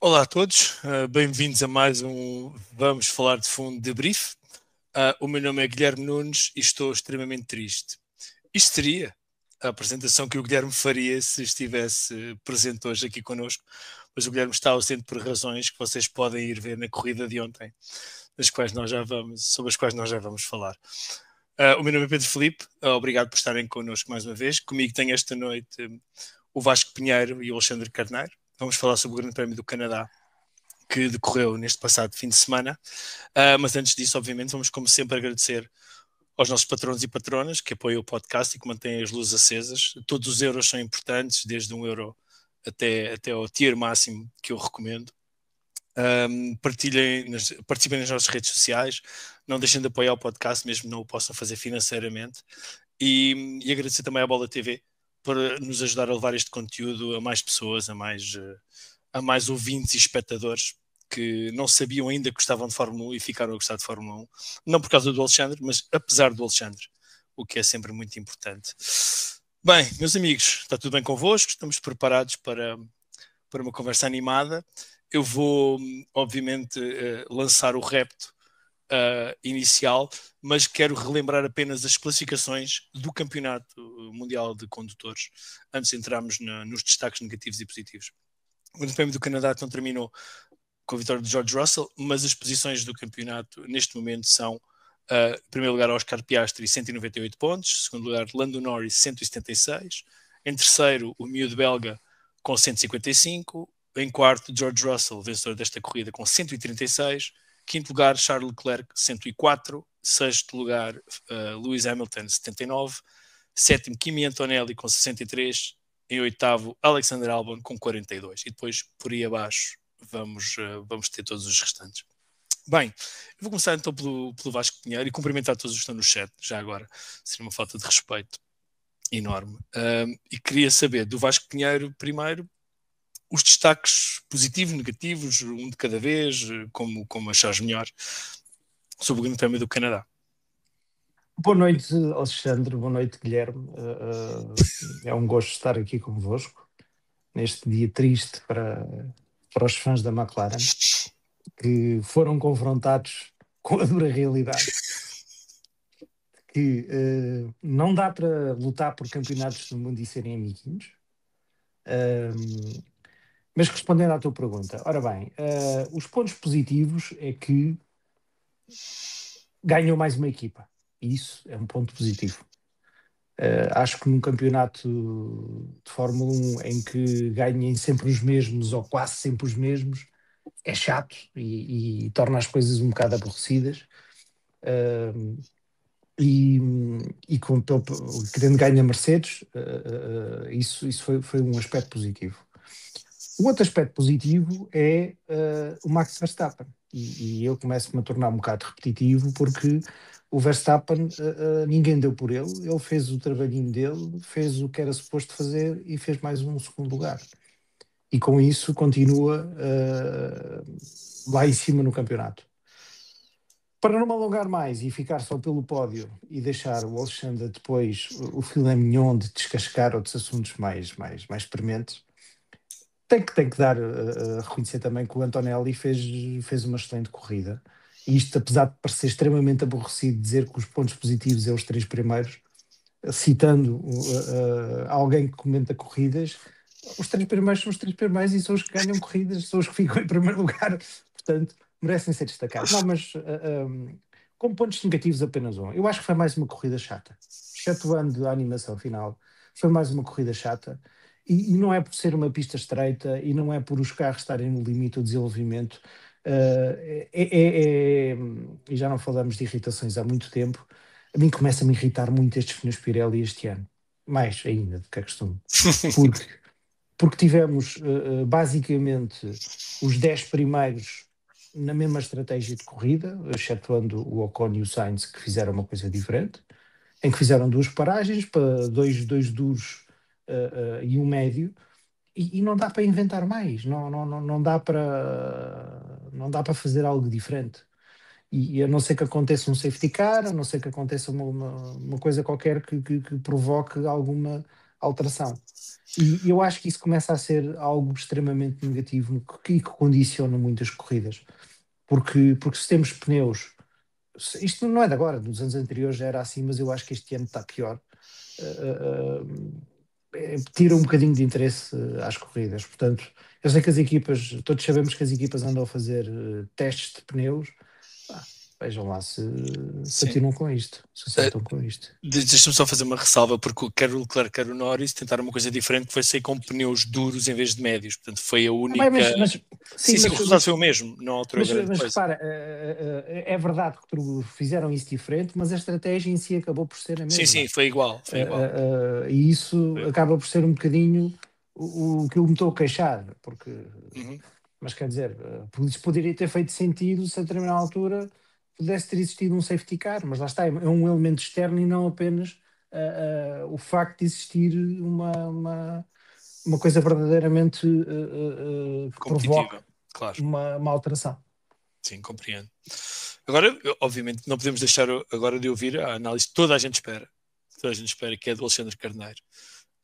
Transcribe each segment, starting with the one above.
Olá a todos, bem-vindos a mais um Vamos Falar de Fundo de Brief. O meu nome é Guilherme Nunes e estou extremamente triste. Isto seria a apresentação que o Guilherme faria se estivesse presente hoje aqui connosco, mas o Guilherme está ausente por razões que vocês podem ir ver na corrida de ontem, sobre as quais nós já vamos falar. O meu nome é Pedro Filipe, obrigado por estarem connosco mais uma vez. Comigo tem esta noite o Vasco Pinheiro e o Alexandre Carneiro. Vamos falar sobre o Grande Prémio do Canadá, que decorreu neste passado fim de semana. Mas antes disso, obviamente, vamos como sempre agradecer aos nossos patronos e patronas que apoiam o podcast e que mantêm as luzes acesas. Todos os euros são importantes, desde €1 até ao tier máximo que eu recomendo. Participem nas nossas redes sociais, não deixem de apoiar o podcast, mesmo não o possam fazer financeiramente. E agradecer também à Bola TV por nos ajudar a levar este conteúdo a mais pessoas, a mais ouvintes e espectadores que não sabiam ainda que gostavam de Fórmula 1 e ficaram a gostar de Fórmula 1. Não por causa do Alexandre, mas apesar do Alexandre, o que é sempre muito importante. Bem, meus amigos, está tudo bem convosco? Estamos preparados para uma conversa animada. Eu vou, obviamente, lançar o repto inicial, mas quero relembrar apenas as classificações do Campeonato Mundial de Condutores, antes de entrarmos nos destaques negativos e positivos. O Grande Prémio do Canadá então terminou com a vitória de George Russell, mas as posições do campeonato neste momento são, em primeiro lugar, Oscar Piastri, 198 pontos, em segundo lugar, Lando Norris, 176, em terceiro, o miúdo belga, com 155, em quarto, George Russell, vencedor desta corrida, com 136, quinto lugar, Charles Leclerc, 104, sexto lugar, Lewis Hamilton, 79, sétimo, Kimi Antonelli, com 63, em oitavo, Alexander Albon, com 42, e depois, por aí abaixo, vamos ter todos os restantes. Bem, eu vou começar então pelo Vasco Pinheiro e cumprimentar todos os que estão no chat, já agora, seria uma falta de respeito enorme. E queria saber do Vasco Pinheiro, primeiro, os destaques positivos, negativos, um de cada vez, como achares melhor, sobre o Grande Prémio do Canadá. Boa noite, Alexandre. Boa noite, Guilherme. É um gosto estar aqui convosco neste dia triste para os fãs da McLaren, que foram confrontados com a dura realidade que não dá para lutar por campeonatos do mundo e serem amiguinhos. Mas respondendo à tua pergunta, ora bem, os pontos positivos é que ganhou mais uma equipa. Isso é um ponto positivo. Acho que num campeonato de Fórmula 1 em que ganhem sempre os mesmos ou quase sempre os mesmos, é chato e torna as coisas um bocado aborrecidas. Querendo ganhar Mercedes, isso foi um aspecto positivo. O outro aspecto positivo é o Max Verstappen. E eu começo-me a tornar um bocado repetitivo porque o Verstappen, ninguém deu por ele. Ele fez o trabalhinho dele, fez o que era suposto fazer e fez mais um segundo lugar. E com isso continua lá em cima no campeonato. Para não me alongar mais e ficar só pelo pódio e deixar o Alexandre depois o filé mignon de descascar outros assuntos mais prementes, tem que dar a reconhecer também que o Antonelli fez uma excelente corrida. E isto, apesar de parecer extremamente aborrecido dizer que os pontos positivos é os três primeiros, citando alguém que comenta corridas, os três primeiros são os três primeiros e são os que ganham corridas, são os que ficam em primeiro lugar, portanto, merecem ser destacados. Não, mas com pontos negativos apenas um. Eu acho que foi mais uma corrida chata. Excetuando a animação final, foi mais uma corrida chata. E não é por ser uma pista estreita e não é por os carros estarem no limite do desenvolvimento. E já não falamos de irritações há muito tempo. A mim começa-me a irritar muito estes pneus Pirelli este ano. Mais ainda do que é costume. Porque tivemos basicamente os 10 primeiros na mesma estratégia de corrida, excetuando o Ocon e o Sainz, que fizeram uma coisa diferente, em que fizeram duas paragens para dois duros e um médio, e não dá para inventar mais, não dá para fazer algo diferente. E a não ser que aconteça um safety car, a não ser que aconteça uma coisa qualquer que provoque alguma alteração. E eu acho que isso começa a ser algo extremamente negativo que condiciona muitas corridas. Porque se temos pneus, isto não é de agora, dos anos anteriores já era assim, mas eu acho que este ano está pior. Tira um bocadinho de interesse às corridas. Portanto, eu sei que as equipas, todos sabemos que as equipas andam a fazer testes de pneus. Vejam lá se atinam com isto, se acertam com isto. Deixa-me só fazer uma ressalva, porque quer o Leclerc, quer o Norris tentaram uma coisa diferente, que foi sair com pneus duros em vez de médios. Portanto, foi a única. Sim, o resultado foi o mesmo, não alterou grande coisa. Mas repara, é verdade que fizeram isso diferente, mas a estratégia em si acabou por ser a mesma. Sim, foi igual. E isso acaba por ser um bocadinho o que eu me estou a queixar, porque. Mas quer dizer, isso poderia ter feito sentido se a determinada altura pudesse ter existido um safety car, mas lá está, é um elemento externo e não apenas o facto de existir uma coisa verdadeiramente que provoca uma alteração. Sim, compreendo. Agora, obviamente, não podemos deixar agora de ouvir a análise que toda a gente espera, que é do Alexandre Carneiro,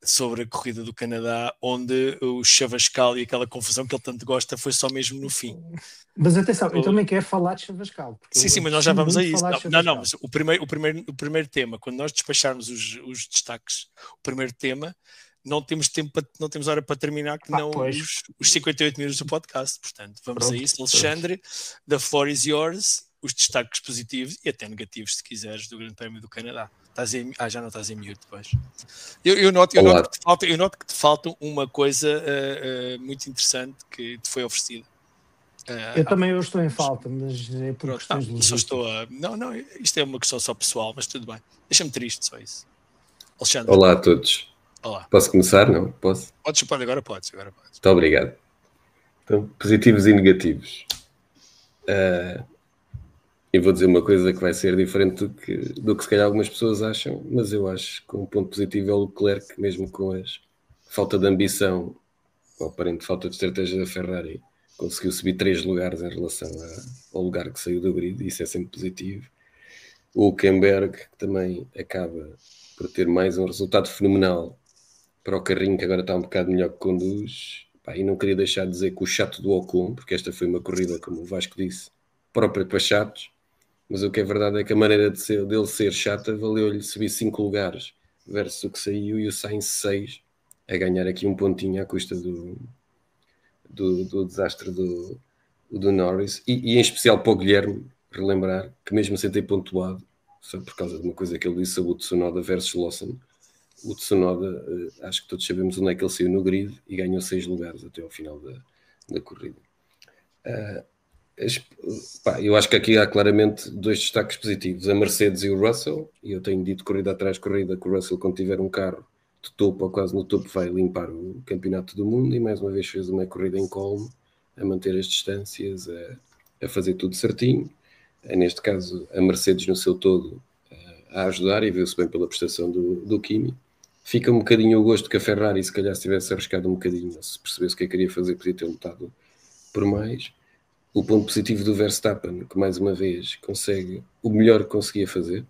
sobre a corrida do Canadá, onde o chavascal e aquela confusão que ele tanto gosta foi só mesmo no fim. Mas atenção, eu também quero falar de chavascal. Sim, mas nós já vamos a isso. Não, mas o primeiro tema, quando nós despacharmos os destaques, o primeiro tema, não temos hora para terminar, que não os 58 minutos do podcast. Portanto, vamos a isso. Alexandre, the floor is yours, os destaques positivos e até negativos, se quiseres, do Grande Prémio do Canadá. Já não estás em mute depois. Eu noto que te falta uma coisa muito interessante que te foi oferecida. Eu também estou em falta, mas é por questões logísticas. Não, isto é uma questão só pessoal, mas tudo bem. Deixa-me triste, só isso. Alexandre. Olá a todos. Olá. Posso começar? Não? Posso? Agora podes. Muito obrigado. Então, positivos e negativos. Eu vou dizer uma coisa que vai ser diferente do que se calhar algumas pessoas acham, mas eu acho que um ponto positivo é o Leclerc, mesmo com a falta de ambição, ou aparente falta de estratégia da Ferrari, conseguiu subir 3 lugares em relação ao lugar que saiu do grid, e isso é sempre positivo. O Hülkenberg, que também acaba por ter mais um resultado fenomenal para o carrinho, que agora está um bocado melhor que conduz. E não queria deixar de dizer que o chato do Ocon, porque esta foi uma corrida, como o Vasco disse, própria para chatos, mas o que é verdade é que a maneira dele ser chata valeu-lhe subir 5 lugares versus o que saiu, e o Sainz 6, a ganhar aqui um pontinho à custa do desastre do Norris, e em especial para o Guilherme relembrar que mesmo sem ter pontuado, só por causa de uma coisa que ele disse sobre o Tsunoda versus Lawson, o Tsunoda, acho que todos sabemos onde é que ele saiu no grid e ganhou 6 lugares até ao final da corrida. Eu acho que aqui há claramente 2 destaques positivos, a Mercedes e o Russell, e eu tenho dito corrida atrás corrida que o Russell, quando tiver um carro de topo ou quase no topo, vai limpar o campeonato do mundo, e mais uma vez fez uma corrida em colmo, a manter as distâncias, a fazer tudo certinho. Neste caso, a Mercedes no seu todo a ajudar, e viu-se bem pela prestação do Kimi. Fica um bocadinho o gosto que a Ferrari, se calhar se tivesse arriscado um bocadinho, se percebesse o que queria fazer, podia ter lutado por mais. O ponto positivo do Verstappen, que mais uma vez consegue o melhor que conseguia fazer,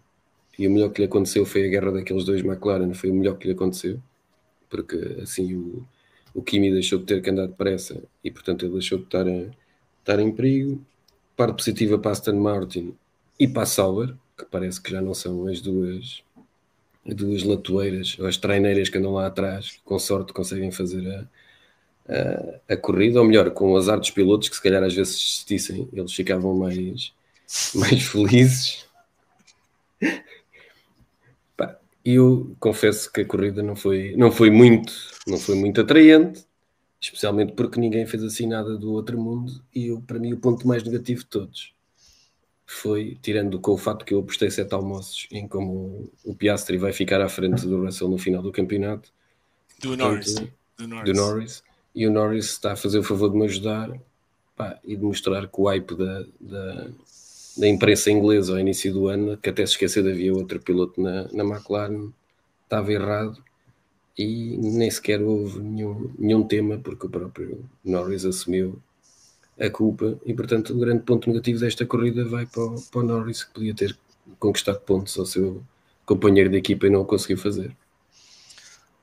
e o melhor que lhe aconteceu foi a guerra daqueles 2 McLaren, foi o melhor que lhe aconteceu, porque assim o Kimi deixou de ter que andar depressa, e portanto ele deixou de estar em perigo. Parte positiva para a Aston Martin e para a Sauber, que parece que já não são as duas latoeiras, ou as traineiras que andam lá atrás, que com sorte conseguem fazer a corrida, ou melhor, com o azar dos pilotos, que se calhar às vezes existissem, eles ficavam mais felizes. E eu confesso que a corrida não foi muito atraente, especialmente porque ninguém fez assim nada do outro mundo, e para mim o ponto mais negativo de todos foi, tirando com o fato que eu apostei 7 almoços em como o Piastri vai ficar à frente do Russell no final do campeonato, do Norris, e o Norris está a fazer o favor de me ajudar, e de mostrar que o hype da imprensa inglesa ao início do ano, que até se esqueceu de havia outro piloto na McLaren, estava errado, e nem sequer houve nenhum tema, porque o próprio Norris assumiu a culpa, e portanto o grande ponto negativo desta corrida vai para o Norris, que podia ter conquistado pontos ao seu companheiro de equipa e não o conseguiu fazer.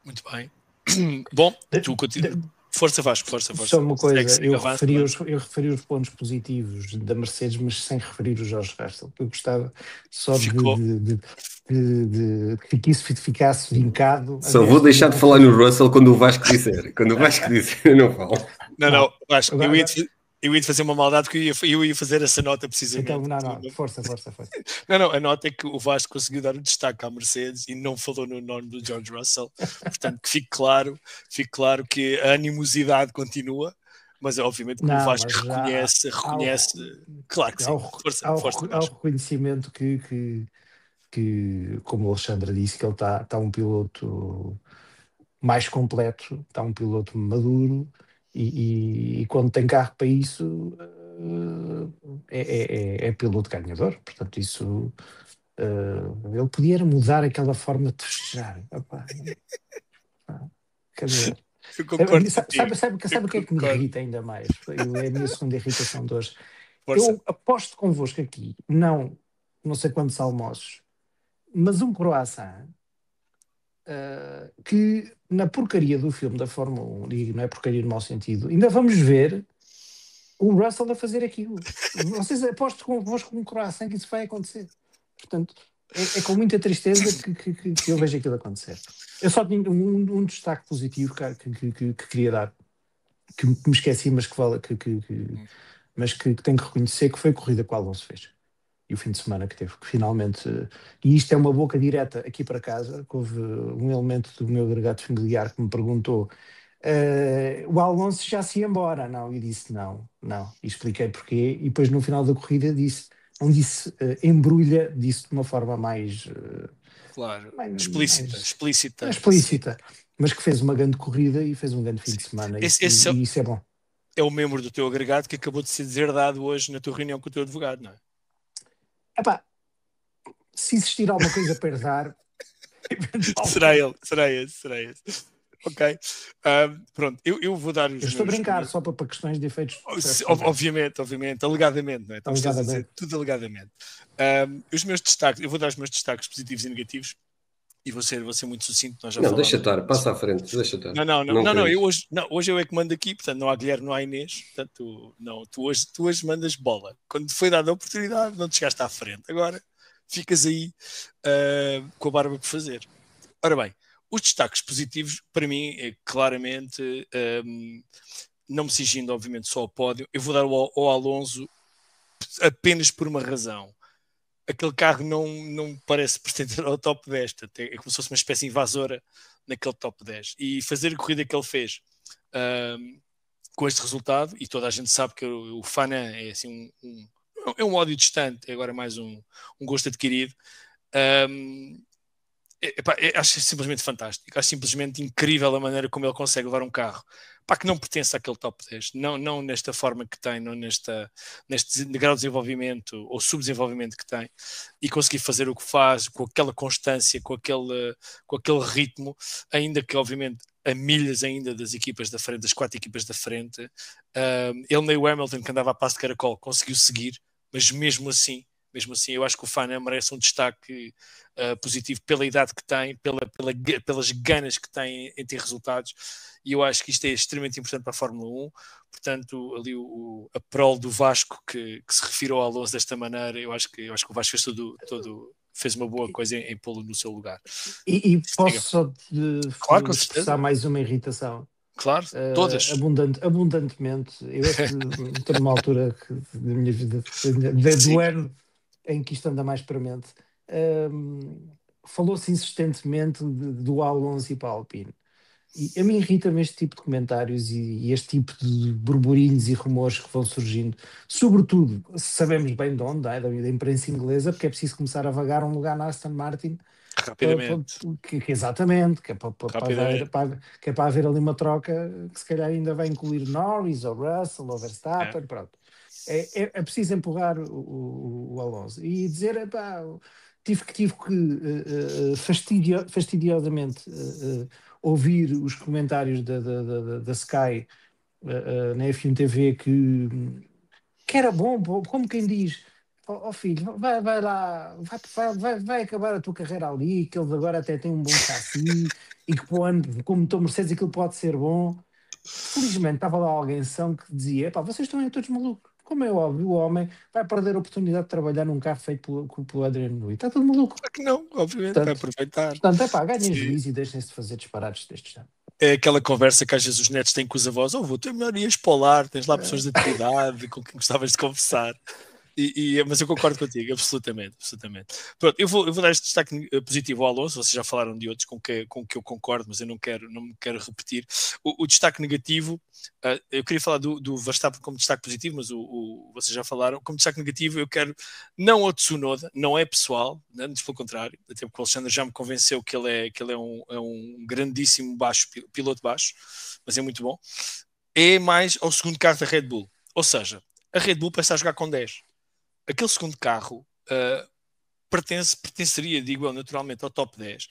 Muito bem. Bom, tu força Vasco. Só uma coisa, eu avança. referi os pontos positivos da Mercedes, mas sem referir o George Russell. Eu gostava só Ficou. que isso ficasse vincado. Só vou deixar de falar no Russell quando o Vasco disser. Quando o Vasco disser, eu não falo. Não, Vasco, eu ia te fazer uma maldade porque eu ia fazer essa nota precisamente. Então, não, força. Não, a nota é que o Vasco conseguiu dar o destaque à Mercedes e não falou no nome do George Russell. Portanto, que fique claro que a animosidade continua, mas obviamente que o Vasco reconhece. Claro que sim. Força, há o reconhecimento que, como o Alexandre disse, que ele está um piloto mais completo, está um piloto maduro e quando tem carro para isso é piloto ganhador. Portanto, isso ele podia mudar aquela forma de festejar. Quer dizer, eu concordo sabe o que é que me irrita ainda mais? É a minha segunda irritação de hoje. Força. Eu aposto convosco aqui, não sei quantos almoços, mas um croissant que na porcaria do filme da Fórmula 1, e não é porcaria no mau sentido, ainda vamos ver o Russell a fazer aquilo. Vocês apostam convosco um croissant que isso vai acontecer. Portanto, é com muita tristeza que eu vejo aquilo acontecer. Eu só tinha um destaque positivo que queria dar, que me esqueci, mas mas que tenho que reconhecer, que foi a corrida que o Alonso fez. E o fim de semana que teve, que finalmente... E isto é uma boca direta aqui para casa, que houve um elemento do meu agregado familiar que me perguntou o Alonso já se ia embora. Não, e disse não. E expliquei porquê. E depois no final da corrida não disse embrulha, disse de uma forma mais... claro, explícita. Mas que fez uma grande corrida e fez um grande fim de semana. E isso é bom. É o membro do teu agregado que acabou de ser deserdado hoje na tua reunião com o teu advogado, não é? Epá, se existir alguma coisa para herdar... será esse. Ok. Pronto, eu vou dar os Eu estou a brincar só para questões de efeitos. Obviamente, alegadamente, não é? Estamos a dizer tudo alegadamente. Os meus destaques, eu vou dar os meus destaques positivos e negativos e vou ser muito sucinto. Nós já não, deixa estar, passa à frente, deixa estar. Não, hoje eu é que mando aqui, portanto não há Guilherme, não há Inês, portanto tu hoje mandas bola. Quando te foi dada a oportunidade, não te chegaste à frente. Agora ficas aí com a barba por fazer. Ora bem, os destaques positivos, para mim, é claramente, não me cingindo, obviamente, só ao pódio, eu vou dar ao Alonso apenas por uma razão. Aquele carro não parece pertencer ao top 10, é como se fosse uma espécie invasora naquele top 10. E fazer a corrida que ele fez com este resultado, e toda a gente sabe que o Fana é assim é um ódio distante, é agora mais um gosto adquirido. Acho simplesmente fantástico, acho simplesmente incrível a maneira como ele consegue levar um carro que não pertence àquele top 10, não nesta forma que tem, não neste grau de desenvolvimento ou subdesenvolvimento que tem, e conseguir fazer o que faz com aquela constância, com aquele ritmo, ainda que obviamente a milhas ainda das equipas da frente, das 4 equipas da frente. Ele nem o Hamilton, que andava a passo de caracol, conseguiu seguir, mas mesmo assim eu acho que o Fana merece um destaque positivo pela idade que tem, pelas ganas que tem em ter resultados, e eu acho que isto é extremamente importante para a Fórmula 1. Portanto, ali a prol do Vasco que se referiu ao Alonso desta maneira, eu acho que o Vasco fez uma boa coisa em pô-lo no seu lugar. E posso só expressar mais uma irritação? Claro, todas. Abundantemente. Eu estou numa altura da minha vida, do ano em que isto anda mais para a mente. Falou-se insistentemente do Alonso e para a Alpine. E a mim irrita-me este tipo de comentários e este tipo de burburinhos e rumores que vão surgindo. Sobretudo, sabemos bem de onde, da imprensa inglesa, porque é preciso começar a vagar um lugar na Aston Martin. Rapidamente. Exatamente, que é para haver ali uma troca que se calhar ainda vai incluir Norris, ou Russell, ou Verstappen, pronto. É preciso empurrar o Alonso e dizer, tive que fastidiosamente ouvir os comentários da Sky na F1 TV que era bom, como quem diz, filho, vai lá, vai acabar a tua carreira ali, que eles agora até têm um bom chassi e que para o ano, como motor Mercedes, aquilo pode ser bom. Felizmente estava lá alguém são que dizia: pá, vocês estão aí todos malucos. Como é óbvio, o homem vai perder a oportunidade de trabalhar num carro feito pelo Adriano Newey. Está tudo maluco. Claro que não, obviamente, vai aproveitar. Portanto, é pá, ganhem Sim. juízo e deixem-se de fazer disparados destes anos. É aquela conversa que às vezes os netos têm com os avós: oh, tu é melhor ias para o lar, tens lá pessoas da tua idade com quem gostavas de conversar. Mas eu concordo contigo, absolutamente. Pronto, eu vou dar este destaque positivo ao Alonso. Vocês já falaram de outros com que eu concordo, mas eu não me quero repetir. O destaque negativo, eu queria falar do Verstappen como destaque positivo, mas vocês já falaram. Como destaque negativo, eu quero não ao Tsunoda, não é pessoal, antes pelo contrário, até porque o Alexandre já me convenceu que ele é um grandíssimo piloto baixo, mas é muito bom. É mais ao segundo carro da Red Bull, ou seja, a Red Bull parece estar a jogar com 10. Aquele segundo carro pertenceria, digo eu, naturalmente ao top 10,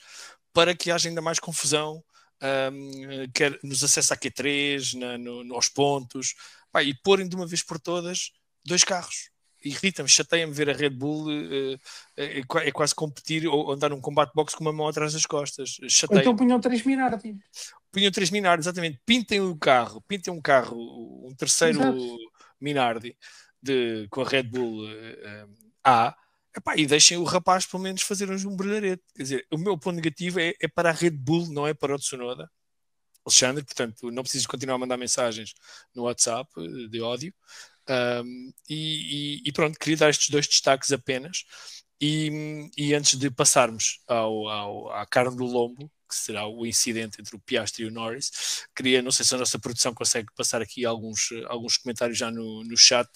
para que haja ainda mais confusão, quer nos acessos à Q3, aos pontos, e porem de uma vez por todas 2 carros. Irrita-me, chateia-me ver a Red Bull é quase competir ou andar num combate boxe com uma mão atrás das costas. Ou então punham 3 Minardi. Punham 3 Minardi, exatamente. Pintem um carro, um terceiro Minardi com a Red Bull A, e deixem o rapaz pelo menos fazer um brilharete. Quer dizer, o meu ponto negativo é para a Red Bull, não é para o Tsunoda. Alexandre, portanto, não precisas continuar a mandar mensagens no WhatsApp de ódio. E pronto, queria dar estes 2 destaques apenas. E antes de passarmos à carne do lombo, que será o incidente entre o Piastri e o Norris, não sei se a nossa produção consegue passar aqui alguns comentários já no chat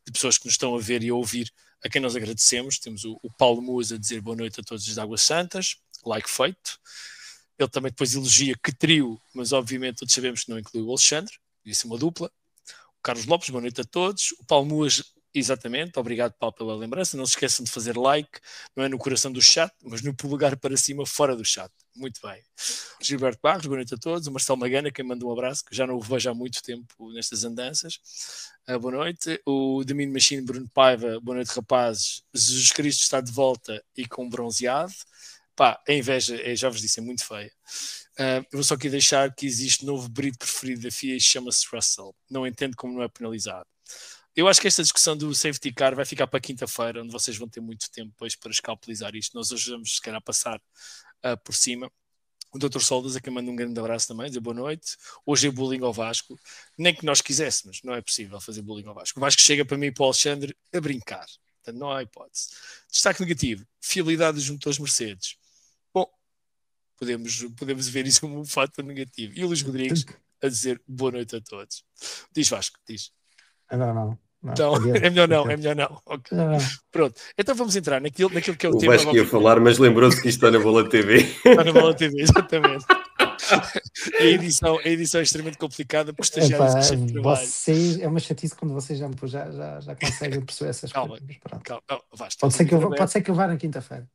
de pessoas que nos estão a ver e a ouvir, a quem nós agradecemos. Temos o Paulo Musa a dizer boa noite a todos os Águas Santas, like feito. Ele também depois elogia que trio, mas obviamente todos sabemos que não inclui o Alexandre, disse uma dupla. O Carlos Lopes, boa noite a todos. O Paulo Muas, exatamente, obrigado, Paulo, pela lembrança. Não se esqueçam de fazer like, não é no coração do chat, mas no polegar para cima, fora do chat. Muito bem. Gilberto Barros, boa noite a todos. O Marcelo Magana, quem manda um abraço, que já não o vejo há muito tempo nestas andanças. Boa noite. O Domínio Machine, Bruno Paiva, boa noite, rapazes. Jesus Cristo está de volta e com bronzeado. A inveja, já vos disse, é muito feia. Eu vou só aqui deixar que existe novo brito preferido da FIA e chama-se Russell. Não entendo como não é penalizado. Eu acho que esta discussão do safety car vai ficar para quinta-feira, onde vocês vão ter muito tempo depois para escalpelizar isto. Nós hoje vamos, se calhar, passar por cima. O Dr. Soldas, a quem manda um grande abraço também, dizer boa noite. Hoje é bullying ao Vasco. Nem que nós quiséssemos, não é possível fazer bullying ao Vasco. O Vasco chega para mim e para o Alexandre a brincar. Portanto, não há hipótese. Destaque negativo, fiabilidade dos motores Mercedes. Bom, podemos ver isso como um fator negativo. E o Luís Rodrigues a dizer boa noite a todos. Diz, Vasco, diz. Não. Não, é melhor não. Okay. Pronto, então vamos entrar naquilo que é o tema. O Vasco ia falar, mas lembrou-se que isto está na Bola TV. Está na Bola TV, exatamente. E a edição é extremamente complicada porque estagiários que vocês, é uma chatice quando vocês já conseguem perceber essas coisas. Calma. Vasco, pode ser que eu vá na quinta-feira.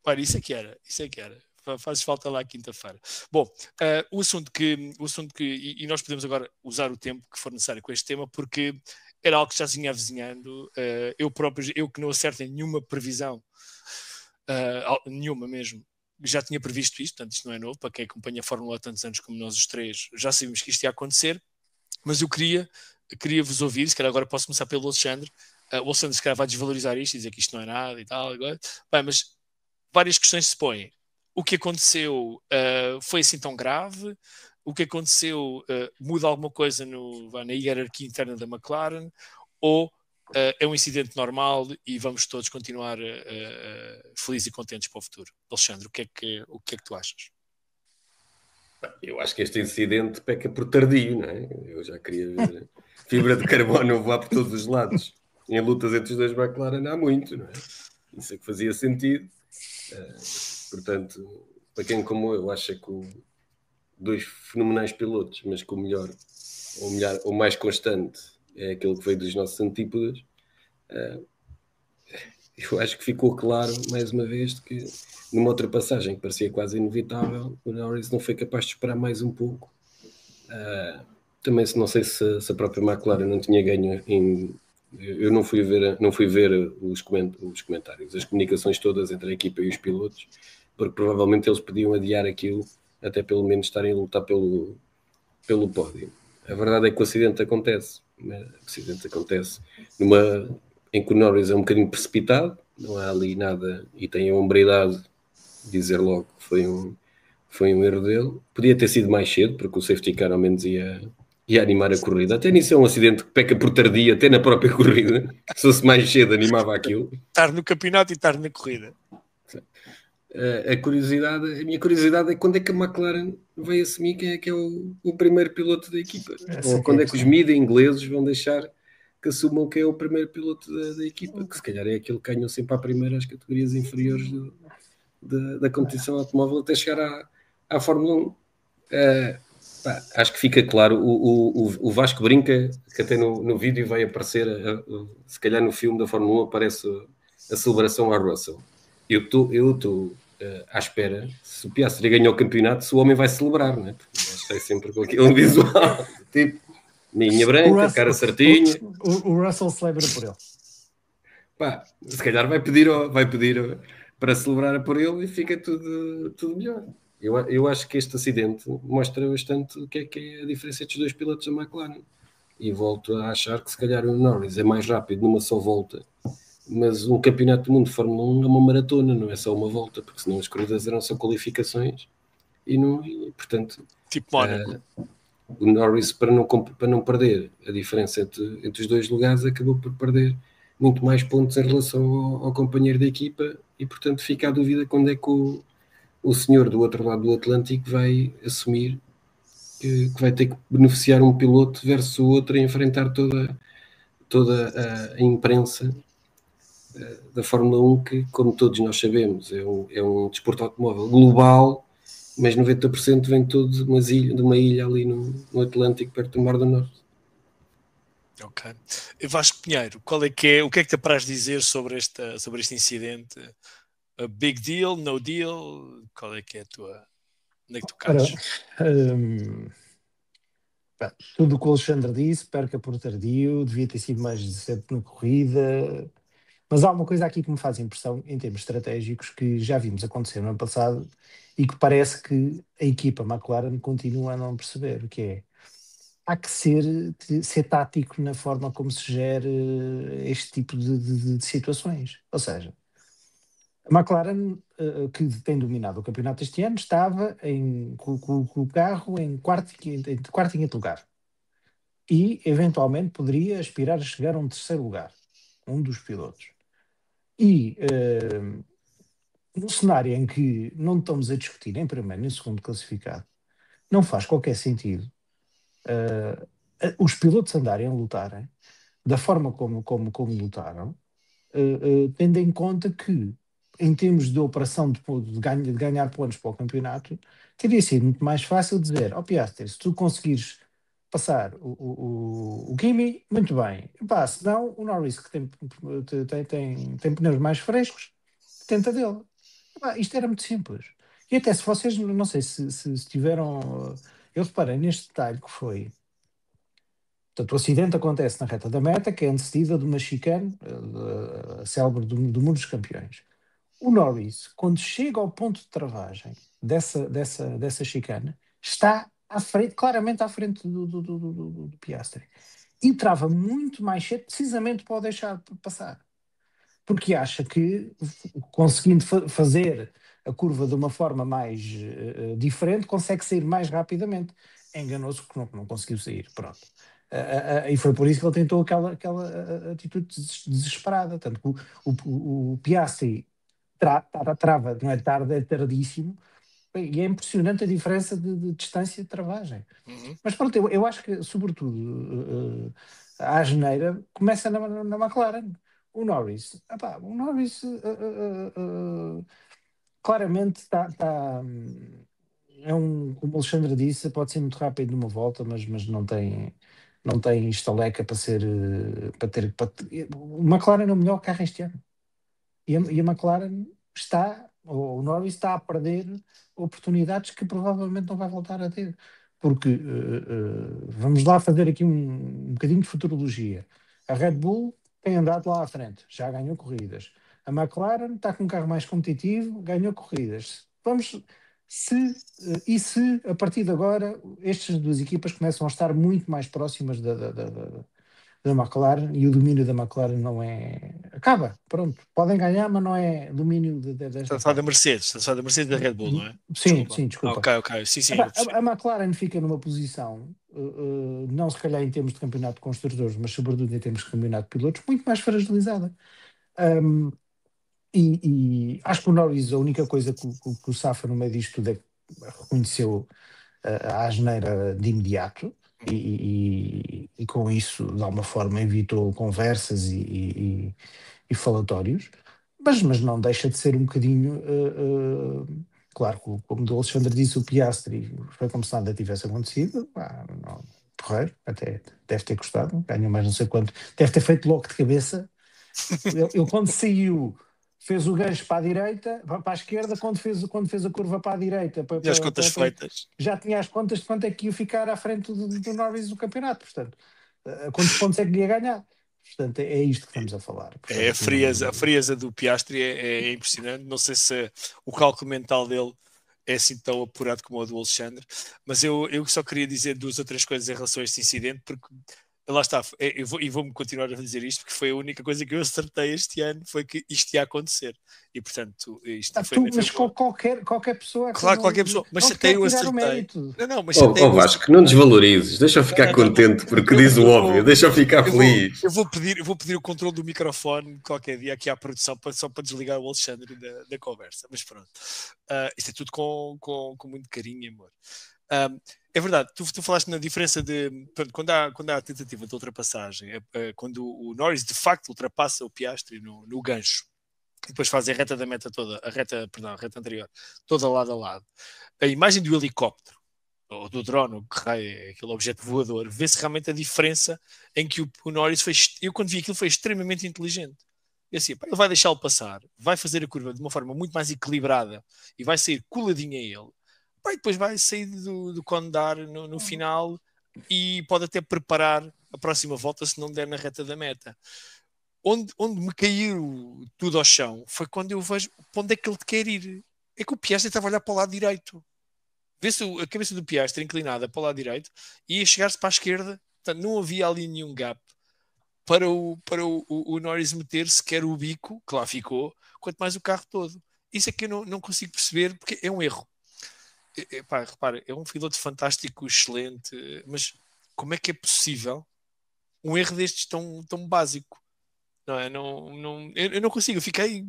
Olha, isso é que era. Fazes falta lá quinta-feira. Bom, o assunto que e nós podemos agora usar o tempo que for necessário com este tema, porque era algo que já se vinha avizinhando. Eu que não acerto em nenhuma previsão, nenhuma mesmo, já tinha previsto isto, portanto isto não é novo, para quem acompanha a Fórmula há tantos anos como nós os três, já sabíamos que isto ia acontecer, mas eu queria vos ouvir, se calhar agora posso começar pelo Alexandre. O Alexandre se calhar vai desvalorizar isto e dizer que isto não é nada e tal, agora. Bem, mas várias questões se põem. O que aconteceu foi assim tão grave? O que aconteceu muda alguma coisa na hierarquia interna da McLaren? Ou é um incidente normal e vamos todos continuar felizes e contentes para o futuro? Alexandre, o que é que tu achas? Eu acho que este incidente peca por tardio, não é? Eu já queria ver fibra de carbono voar por todos os lados. Em lutas entre os dois McLaren há muito, não é? Isso é que fazia sentido. Portanto, para quem como eu acha que dois fenomenais pilotos, mas que o melhor ou mais constante é aquele que veio dos nossos antípodas, eu acho que ficou claro mais uma vez que numa ultrapassagem que parecia quase inevitável, o Norris não foi capaz de esperar mais um pouco. Também não sei se a própria McLaren não tinha ganho em Eu não fui ver os comentários, as comunicações todas entre a equipa e os pilotos, porque provavelmente eles podiam adiar aquilo até pelo menos estarem a lutar pelo pódio. A verdade é que o acidente acontece. Né? O acidente acontece em que o Norris é um bocadinho precipitado, não há ali nada, e tem a hombridade de dizer logo que foi um erro dele. Podia ter sido mais cedo, porque o safety car ao menos ia animar a corrida. Até nisso é um acidente que peca por tardia, até na própria corrida. Se fosse mais cedo, animava aquilo. Estar no campeonato e estar na corrida. A minha curiosidade é quando é que a McLaren vai assumir quem é que é o primeiro piloto da equipa. Ou quando é que os mídia ingleses vão deixar que assumam quem é o primeiro piloto da equipa, que se calhar é aquele que ganhou sempre à primeira as categorias inferiores da competição automóvel até chegar à Fórmula 1. Acho que fica claro, o Vasco brinca, que até no vídeo vai aparecer, se calhar no filme da Fórmula 1 aparece a celebração à Russell. Eu estou à espera, se o Piastri ganhar o campeonato, se o homem vai celebrar, não é? Porque está sempre com aquele visual, tipo, ninha branca, cara certinha. O Russell celebra por ele. Se calhar vai pedir para celebrar por ele e fica tudo melhor. Eu acho que este acidente mostra bastante o que é a diferença entre os dois pilotos da McLaren. E volto a achar que se calhar o Norris é mais rápido numa só volta, mas um campeonato do mundo de Fórmula 1 é uma maratona, não é só uma volta, porque senão as corridas eram só qualificações e portanto, tipo Mónaco. O Norris, para não perder a diferença entre os dois lugares, acabou por perder muito mais pontos em relação ao companheiro da equipa e portanto fica a dúvida quando é que o senhor do outro lado do Atlântico vai assumir que vai ter que beneficiar um piloto versus o outro e enfrentar toda a imprensa da Fórmula 1, que, como todos nós sabemos, é um desporto automóvel global, mas 90% vem todo de uma ilha ali no Atlântico, perto do Mar do Norte. Ok. Vasco Pinheiro, o que é que te apraz dizer sobre este incidente? A big deal, no deal? Qual é que é a tua... Onde é que tu cares? Tudo o que o Alexandre disse, perca por tardio, devia ter sido mais decente na corrida. Mas há uma coisa aqui que me faz impressão, em termos estratégicos, que já vimos acontecer no ano passado e que parece que a equipa McLaren continua a não perceber, que é, há que ser tático na forma como se gera este tipo de situações. Ou seja, a McLaren, que tem dominado o campeonato este ano, estava com o carro em quarto e quinto lugar. E, eventualmente, poderia aspirar a chegar a um terceiro lugar, um dos pilotos. E num cenário em que não estamos a discutir em primeiro nem segundo classificado, não faz qualquer sentido os pilotos andarem a lutarem da forma como lutaram, tendo em conta que, em termos de operação de ganhar pontos para o campeonato, teria sido muito mais fácil dizer, Piastri, se tu conseguires passar o Kimi, muito bem. Se não, o Norris, que tem pneus mais frescos, tenta dele. Isto era muito simples. E até se vocês, não sei se tiveram... Eu reparei neste detalhe que foi... Portanto, o acidente acontece na reta da meta, que é antecedida de uma chicane, célebre do Mundo dos Campeões. O Norris, quando chega ao ponto de travagem dessa chicane, está claramente à frente do Piastri. E trava muito mais cedo, precisamente para o deixar passar. Porque acha que, conseguindo fazer a curva de uma forma mais diferente, consegue sair mais rapidamente. Enganou-se porque não conseguiu sair. Pronto. E foi por isso que ele tentou aquela atitude desesperada. Tanto que o Piastri trava, não é tarde, é tardíssimo. E é impressionante a diferença de distância de travagem. Mas pronto, eu acho que, sobretudo, a asneira começa na McLaren. O Norris, claramente está, como o Alexandre disse, pode ser muito rápido numa volta, mas não tem estaleca para ser, o McLaren é o melhor carro este ano. E a McLaren o Norris está a perder oportunidades que provavelmente não vai voltar a ter. Porque, vamos lá fazer aqui um bocadinho de futurologia. A Red Bull tem andado lá à frente, já ganhou corridas. A McLaren está com um carro mais competitivo, ganhou corridas. Se a partir de agora estas duas equipas começam a estar muito mais próximas da McLaren e o domínio da McLaren não é. Acaba, pronto. Podem ganhar, mas não é domínio desta Está só da forma. Mercedes, está só da Mercedes e da Red Bull, não é? Sim, Desculpa. sim, desculpa. Ok, sim, eu percebo. A McLaren fica numa posição, não se calhar em termos de campeonato de construtores, mas sobretudo em termos de campeonato de pilotos, muito mais fragilizada. E acho que o Norris, a única coisa que o Safa no meio disto tudo é que reconheceu a asneira de imediato e com isso, de alguma forma, evitou conversas e falatórios, mas não deixa de ser um bocadinho. Claro, como o Alexandre disse, o Piastri foi como se nada tivesse acontecido. Não, porreiro, até deve ter gostado, ganhou mais não sei quanto, deve ter feito logo de cabeça. Ele quando saiu, fez o gancho para a direita, para a esquerda, quando fez a curva para a direita, E as contas feitas. já tinha as contas de quanto é que ia ficar à frente do Norris do campeonato, portanto, a quantos pontos é que ia ganhar. Portanto, é isto que estamos a falar. Portanto, a frieza do Piastri é impressionante. Não sei se o cálculo mental dele é assim tão apurado como o do Alexandre, mas eu só queria dizer duas ou três coisas em relação a este incidente, porque lá está, vou-me continuar a dizer isto, porque foi a única coisa que eu acertei este ano, foi que isto ia acontecer. E portanto, isto mas qualquer pessoa. Claro, qualquer pessoa, mas até eu acertei. Não, Vasco, não desvalorizes, deixa eu ficar contente, porque diz o óbvio, deixa eu ficar feliz. Eu vou pedir o controle do microfone qualquer dia aqui à produção, só para desligar o Alexandre da conversa, mas pronto. Isto é tudo com muito carinho e amor. É verdade, tu falaste na diferença de pronto, quando há a tentativa de ultrapassagem, quando o Norris de facto ultrapassa o Piastri no gancho e depois faz a reta da meta toda, a reta anterior, toda lado a lado. A imagem do helicóptero ou do drone, o que é aquele objeto voador, vê-se realmente a diferença em que o Norris eu quando vi aquilo foi extremamente inteligente. E assim, ele vai deixá-lo passar, vai fazer a curva de uma forma muito mais equilibrada e vai sair coladinho a ele. E depois vai sair do condar no final e pode até preparar a próxima volta se não der na reta da meta. Onde me caiu tudo ao chão foi quando eu vejo para onde é que ele quer ir. É que o Piastri estava a olhar para o lado direito. Vê-se a cabeça do Piastri inclinada para o lado direito e ia chegar-se para a esquerda. Portanto, não havia ali nenhum gap para o Norris meter sequer o bico, que lá ficou, quanto mais o carro todo. Isso é que eu não consigo perceber, porque é um erro. Repara, é um piloto fantástico, excelente, mas como é que é possível um erro destes tão básico? Não é? Eu não consigo, eu fiquei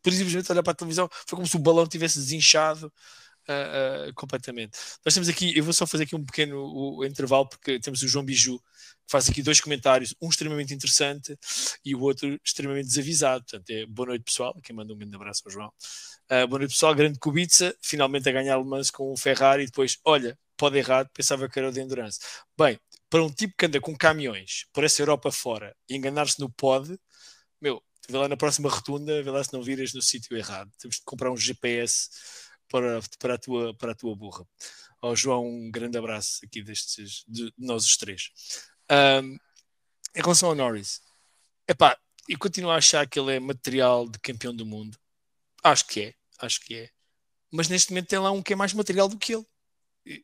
por simplesmente olhar para a televisão, foi como se o balão tivesse desinchado completamente. Nós temos aqui, eu vou só fazer aqui um pequeno intervalo, porque temos o João Biju, que faz aqui dois comentários, um extremamente interessante e o outro extremamente desavisado. Portanto, boa noite pessoal, quem manda um grande abraço ao João. Boa noite pessoal, grande Kubica, finalmente a ganhar Le Mans com o Ferrari e depois, olha, pode errado, pensava que era o de Endurance. Bem, para um tipo que anda com caminhões por essa Europa fora e enganar-se no pod, vê lá na próxima rotunda, vê lá se não viras no sítio errado. Temos de comprar um GPS para a tua burra. Ao João, um grande abraço aqui de nós os três. Em relação ao Norris, eu continuo a achar que ele é material de campeão do mundo. Acho que é. Mas neste momento tem lá um que é mais material do que ele.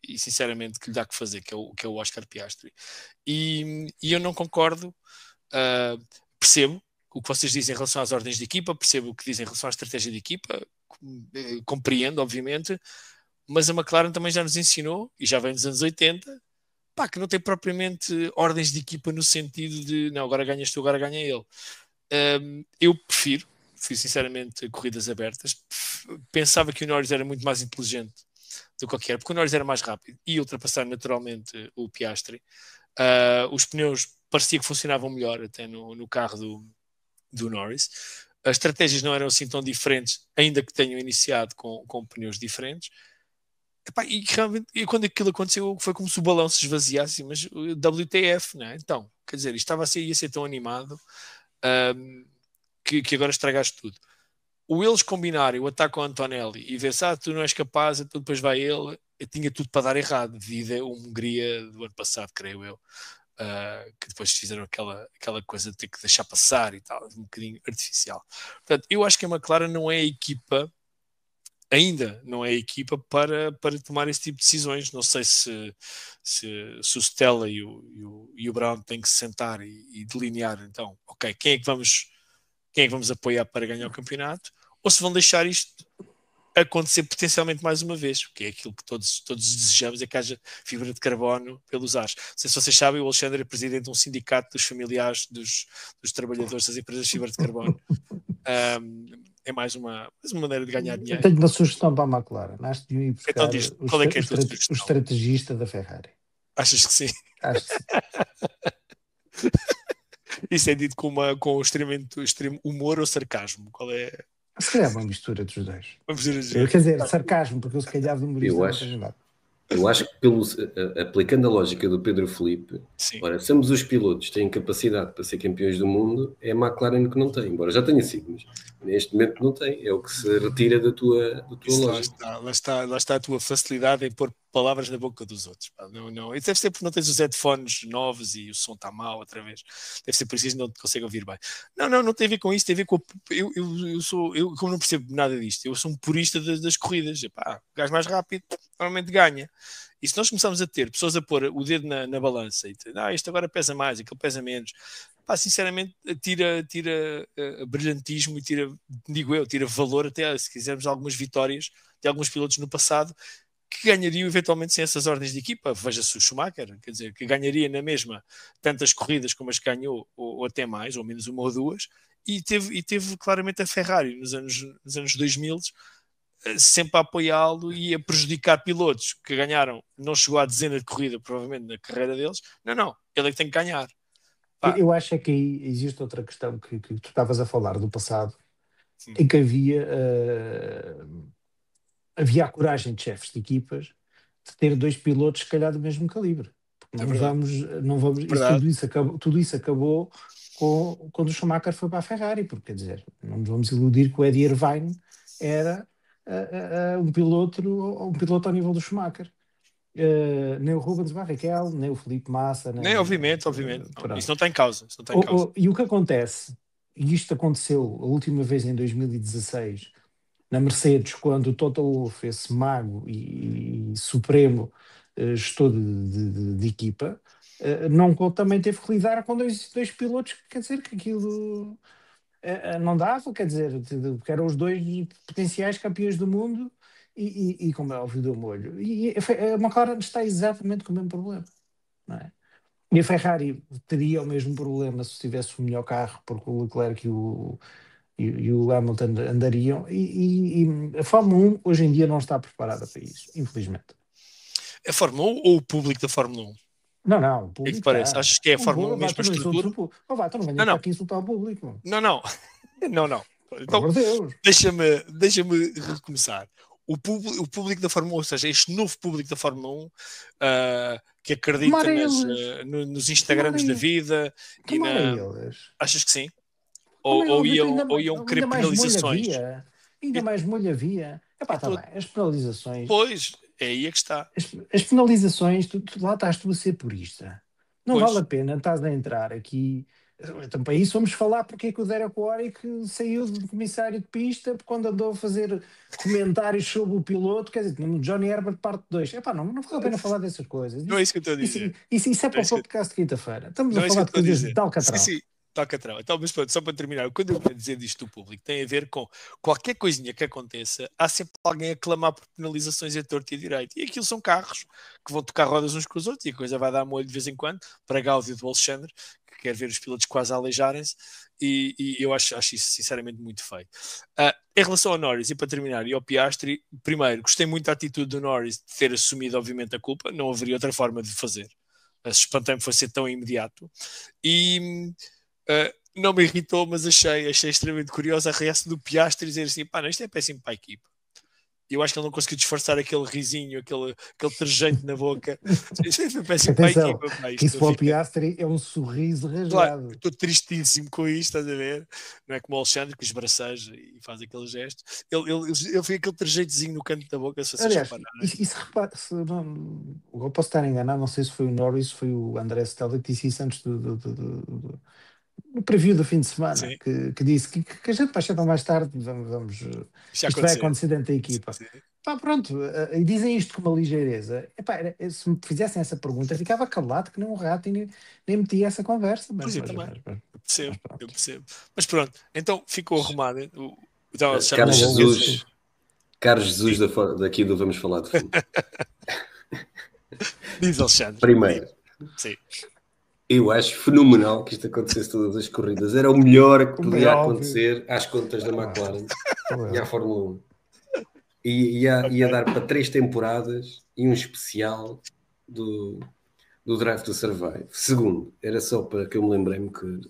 E sinceramente que lhe dá que fazer, que é o Oscar Piastri. E eu não concordo. Percebo o que vocês dizem em relação às ordens de equipa, percebo o que dizem em relação à estratégia de equipa, compreendo, obviamente, mas a McLaren também já nos ensinou, e já vem dos anos 80, que não tem propriamente ordens de equipa no sentido de, não, agora ganhas tu, agora ganha ele. Eu prefiro sinceramente corridas abertas. Pensava que o Norris era muito mais inteligente do que qualquer, porque o Norris era mais rápido e ultrapassar naturalmente o Piastri. Os pneus parecia que funcionavam melhor até no carro do Norris. As estratégias não eram assim tão diferentes, ainda que tenham iniciado com pneus diferentes. E realmente, quando aquilo aconteceu, foi como se o balão se esvaziasse, mas WTF, não é? Então, quer dizer, isto ia ser tão animado que agora estragaste tudo. Eles combinarem o ataque ao Antonelli e ver se tu não és capaz, então depois vai ele, eu tinha tudo para dar errado, devido à Hungria do ano passado, creio eu. que depois fizeram aquela coisa de ter que deixar passar e tal, um bocadinho artificial. Portanto, eu acho que a McLaren ainda não é a equipa para tomar esse tipo de decisões. Não sei se o Stella e o Brown têm que se sentar e delinear, então, ok, quem é que vamos apoiar para ganhar o campeonato, ou se vão deixar isto acontecer potencialmente mais uma vez, que é aquilo que todos desejamos, é que haja fibra de carbono pelos ares. Não sei se vocês sabem, o Alexandre é presidente de um sindicato dos familiares dos trabalhadores das empresas de fibra de carbono. É mais uma maneira de ganhar Eu dinheiro. tenho uma sugestão para a McLaren. Acho que deviam ir buscar Então diz, qual é que é a tua o sugestão? estrategista da Ferrari. Achas que sim? Acho que sim. Isso é dito com extremo humor ou sarcasmo? Qual é? Se calhar é uma mistura dos dois. Vamos dizer Quer dizer, sarcasmo, porque eu se calhar de humorista não tenho nada. Eu acho que aplicando a lógica do Pedro Filipe, ora, se ambos os pilotos têm capacidade para ser campeões do mundo, é a McLaren que não tem, embora já tenha sido, mas neste momento não tem, é o que se retira da tua lógica. Lá está a tua facilidade em pôr palavras na boca dos outros. Pá. Não. Isso deve ser porque não tens os headphones novos e o som está mau outra vez. Deve ser por isso que não te consegue ouvir bem. Não tem a ver com isso, tem a ver com... Eu como não percebo nada disto, eu sou um purista das corridas. Epá, o gajo mais rápido normalmente ganha. E se nós começamos a ter pessoas a pôr o dedo na balança e dizer, isto agora pesa mais, aquilo pesa menos, pá, sinceramente tira brilhantismo e tira valor até, se quisermos, algumas vitórias de alguns pilotos no passado que ganhariam eventualmente sem essas ordens de equipa. Veja-se o Schumacher, quer dizer, que ganharia na mesma tantas corridas como as que ganhou, ou até mais, ou menos uma ou duas, e teve claramente a Ferrari nos anos 2000 sempre a apoiá-lo e a prejudicar pilotos que ganharam, não chegou à dezena de corrida provavelmente na carreira deles. Não, ele é que tem que ganhar. Pá. Eu acho é que aí existe outra questão que tu estavas a falar do passado, em que havia a coragem de chefes de equipas de ter dois pilotos, se calhar, do mesmo calibre. Porque não vamos tudo isso acabou quando o Schumacher foi para a Ferrari, porque, quer dizer, não nos vamos iludir que o Eddie Irvine era um piloto ao nível do Schumacher. Nem o Rubens Barrichello, nem o Felipe Massa, nem obviamente. Não, isso não está em causa. E o que acontece, e isto aconteceu a última vez em 2016, na Mercedes, quando o Toto Wolff, esse mago e supremo gestor de equipa, também teve que lidar com dois pilotos, quer dizer, que aquilo não dava, quer dizer, que eram os dois potenciais campeões do mundo e como é óbvio, deu molho. E a McLaren está exatamente com o mesmo problema, não é? E a Ferrari teria o mesmo problema se tivesse o melhor carro, porque o Leclerc e o Hamilton andariam, e a Fórmula 1 hoje em dia não está preparada para isso, infelizmente. A Fórmula 1 ou o público da Fórmula 1? Não, o público. É que parece? Achas que é a Fórmula 1 mesmo a estrutura? Tu não venhas para aqui insultar o público. Não. Então, deixa-me recomeçar. O público da Fórmula 1, ou seja, este novo público da Fórmula 1 que acredita nos Instagrams da vida. Achas que sim? Ou iam querer penalizações? Ainda mais molho havia. Epá, tá bem, as penalizações. Pois, é aí é que está. As penalizações, lá estás tu a ser purista. Não vale a pena, estás a entrar aqui. Então, para isso vamos falar porque é que o Derek Warwick saiu de comissário de pista quando andou a fazer comentários sobre o piloto, quer dizer, no Johnny Herbert parte 2. Epá, não vale a pena falar dessas coisas. Não é isso que eu estou a dizer. Isso é para o podcast de quinta-feira. Estamos a falar de coisas de Alcatrão. Sim. Alcatrão. Então, mas pronto, só para terminar, quando eu quero dizer disto do público, tem a ver com qualquer coisinha que aconteça, há sempre alguém a clamar por penalizações a torto e a direito. E aquilo são carros que vão tocar rodas uns com os outros e a coisa vai dar molho de vez em quando, para a gáudio do Alexandre, que quer ver os pilotos quase a aleijarem-se, e eu acho isso sinceramente muito feio. Em relação ao Norris, e para terminar, e ao Piastri, primeiro, gostei muito da atitude do Norris de ter assumido, obviamente, a culpa, não haveria outra forma de fazer. Espantei-me foi ser tão imediato. E... não me irritou, mas achei extremamente curiosa a reação do Piastri dizer assim, não, isto é péssimo para a equipa. eu acho que ele não conseguiu disfarçar aquele risinho, aquele trejeito na boca. Péssimo. Atenção, Pai, que isso para o Piastri é um sorriso claro, rasgado. estou tristíssimo com isto, estás a ver? Não é como o Alexandre que esbraceja e faz aquele gesto. Ele fez aquele trejeitozinho no canto da boca, se vocês Aliás, repararem. isso repara, eu posso estar enganado, não sei se foi o Norris, foi o André Stella que disse isso antes no preview do fim de semana, Sim, que disse que a gente vai chegar mais tarde, isto já isto vai aconteceu. acontecer dentro da equipa. Sim. Pá, pronto, e dizem isto com uma ligeireza. Epá, se me fizessem essa pergunta, eu ficava calado que nem um rato e nem metia essa conversa. Pois eu também. Eu pronto. percebo. Mas pronto, então ficou arrumado. Então, Carlos Não, Jesus, Carlos Jesus daqui do Vamos Falar de Fundo. Diz Alexandre. Primeiro, Sim. eu acho fenomenal que isto acontecesse todas as corridas. Era o melhor que podia óbvio. acontecer às contas da McLaren e à Fórmula 1. E ia dar para 3 temporadas e um especial do Drive to Survive. Segundo, era só para que eu me lembrei-me que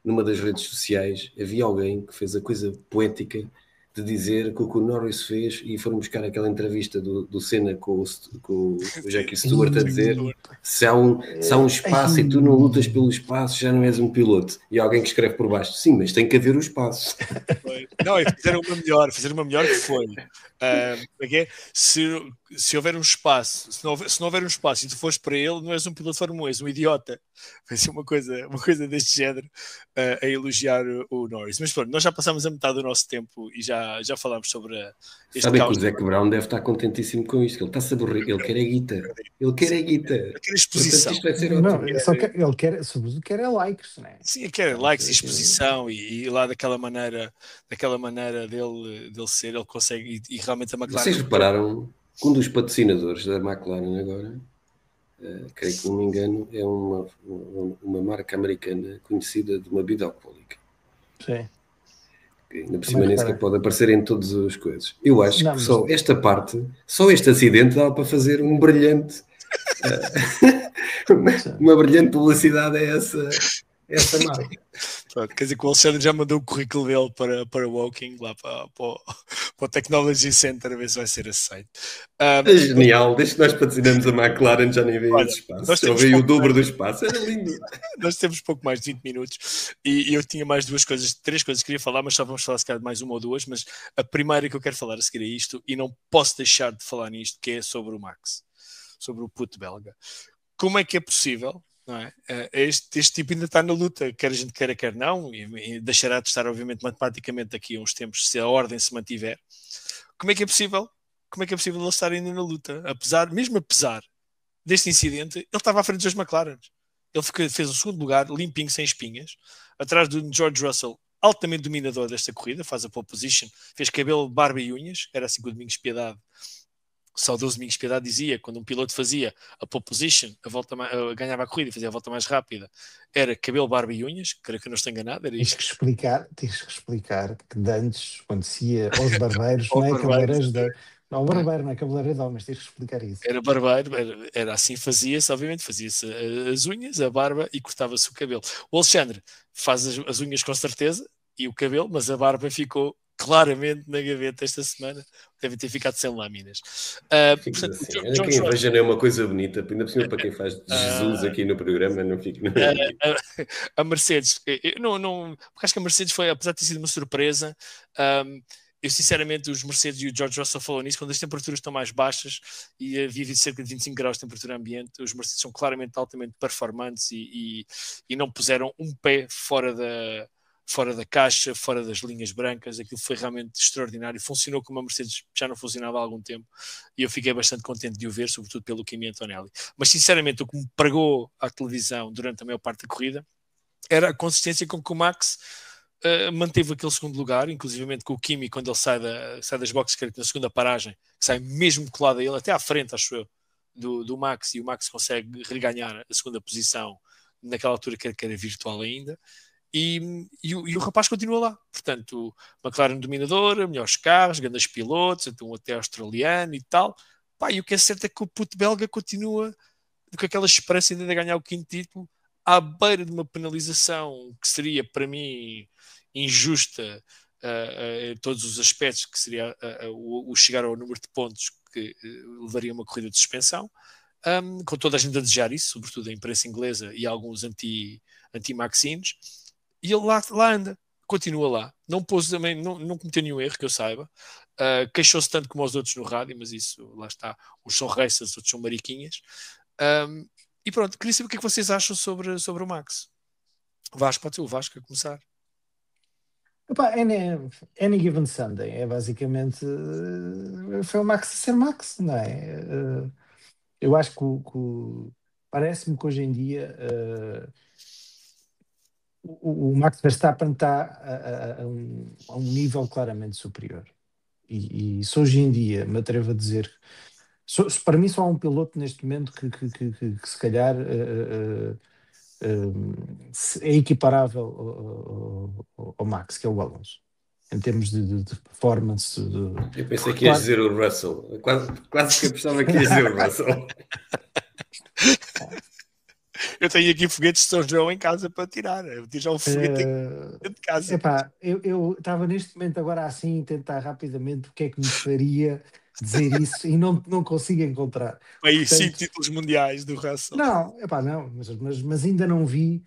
numa das redes sociais havia alguém que fez a coisa poética de dizer que o Norris fez e foram buscar aquela entrevista do Senna com o Jackie Stewart a dizer se há um espaço e tu não lutas pelo espaço, já não és um piloto. E alguém que escreve por baixo, sim, mas tem que haver o espaço. Não, é fazer uma melhor que foi. Se houver um espaço, se não houver um espaço e tu fores para ele, não és um piloto de Fórmula 1, és um idiota. Vai ser uma coisa deste género a elogiar o Norris. Mas pronto, nós já passamos a metade do nosso tempo e já falámos sobre este Sabem que caos. o Zac Brown deve estar contentíssimo com isto, que ele está-se a aborrer, ele quer a guita. Ele quer a guita. Ele quer exposição. Portanto, isto vai ser Não, ótimo. ele quer, sobretudo, quer é likes, né? Sim, quer likes e exposição e lá daquela maneira dele ser, ele consegue e realmente a McLaren. Vocês repararam que um dos patrocinadores da McLaren agora, creio que não me engano, é uma marca americana conhecida de uma bebida alcoólica. Sim. Ainda por cima nem sequer pode aparecer em todas as coisas. Eu acho que só esta parte, só este acidente dá para fazer um brilhante uma brilhante publicidade a essa marca. Pronto, quer dizer que o Alexandre já mandou o currículo dele para o Woking, lá para o Technology Center, a ver se vai ser aceito. É genial, desde que nós patrocinamos a McLaren já nem veio esse espaço, só veio o dobro do espaço, era lindo. Nós temos pouco mais de 20 minutos e eu tinha mais 3 coisas que queria falar, mas só vamos falar se calhar de mais uma ou duas, mas a primeira que eu quero falar a seguir é isto, e não posso deixar de falar nisto, que é sobre o Max, sobre o puto belga. Como é que é possível? Não é? Este tipo ainda está na luta, quer a gente queira, quer não, e deixará de estar, obviamente, matematicamente daqui a uns tempos, se a ordem se mantiver. Como é que é possível? Como é que é possível ele estar ainda na luta? Mesmo apesar deste incidente, ele estava à frente dos McLaren. Ele fez o segundo lugar, limpinho, sem espinhas, atrás do George Russell, altamente dominador desta corrida, faz a pole position, fez cabelo, barba e unhas, era assim que o Domingos Piedade, o saudoso Domingos Piedade dizia, quando um piloto fazia a pole position, ganhava a corrida e fazia a volta mais rápida, era cabelo, barba e unhas, creio que eu não estou enganado, era isto. Tens que explicar que de antes, quando se ia aos barbeiros, não é cabeleireiros não, o barbeiro não é cabeleireiro de homens, tens que explicar isso. Era barbeiro, era assim, fazia-se, obviamente, fazia-se as unhas, a barba e cortava-se o cabelo. O Alexandre faz as unhas com certeza e o cabelo, mas a barba ficou claramente na gaveta esta semana, deve ter ficado sem lâminas. Portanto, assim, quem veja não é uma coisa bonita, ainda por cima para quem faz Jesus aqui no programa, não fica. A Mercedes, porque acho que a Mercedes foi, apesar de ter sido uma surpresa, eu sinceramente, os Mercedes e o George Russell falam nisso, quando as temperaturas estão mais baixas e havia cerca de 25 graus de temperatura ambiente, os Mercedes são claramente altamente performantes e não puseram um pé fora da caixa, fora das linhas brancas. Aquilo foi realmente extraordinário, funcionou como a Mercedes já não funcionava há algum tempo e eu fiquei bastante contente de o ver, sobretudo pelo Kimi Antonelli. Mas sinceramente o que me pregou à televisão durante a maior parte da corrida era a consistência com que o Max manteve aquele segundo lugar, inclusivamente com o Kimi, quando ele sai das boxes, que na segunda paragem, que sai mesmo colado a ele, até à frente, acho eu, do Max, e o Max consegue reganhar a segunda posição naquela altura que era virtual ainda. E o rapaz continua lá, portanto, McLaren dominadora, melhores carros, grandes pilotos, então até australiano e tal. Pá, e o que é certo é que o puto belga continua com aquela esperança ainda de ganhar o quinto título, à beira de uma penalização que seria para mim injusta, todos os aspectos, que seria o chegar ao número de pontos que levaria uma corrida de suspensão, com toda a gente a desejar isso, sobretudo a imprensa inglesa e alguns anti-Maxinos, e ele lá anda, continua lá, não cometeu nenhum erro que eu saiba, queixou-se tanto como os outros no rádio, mas isso, lá está, uns são racers, outros são mariquinhas, e pronto, queria saber o que é que vocês acham sobre o Max. Vasco, pode ser o Vasco a começar. Epá, any given Sunday é basicamente foi o Max a ser Max, não é? Eu acho que parece-me que hoje em dia o Max Verstappen está a um nível claramente superior. E se hoje em dia me atrevo a dizer, para mim só há um piloto neste momento que se calhar é equiparável ao Max, que é o Alonso, em termos de performance. Eu pensei que ias dizer o Russell, quase que eu pensava que ias dizer o Russell. Eu tenho aqui foguetes de São João em casa para tirar. Eu tiro já um foguete de casa. Epá, eu estava neste momento agora assim a tentar rapidamente o que é que me faria dizer isso e não consigo encontrar. Aí, 5 títulos mundiais do Russell. Não, epá, não, mas ainda não vi.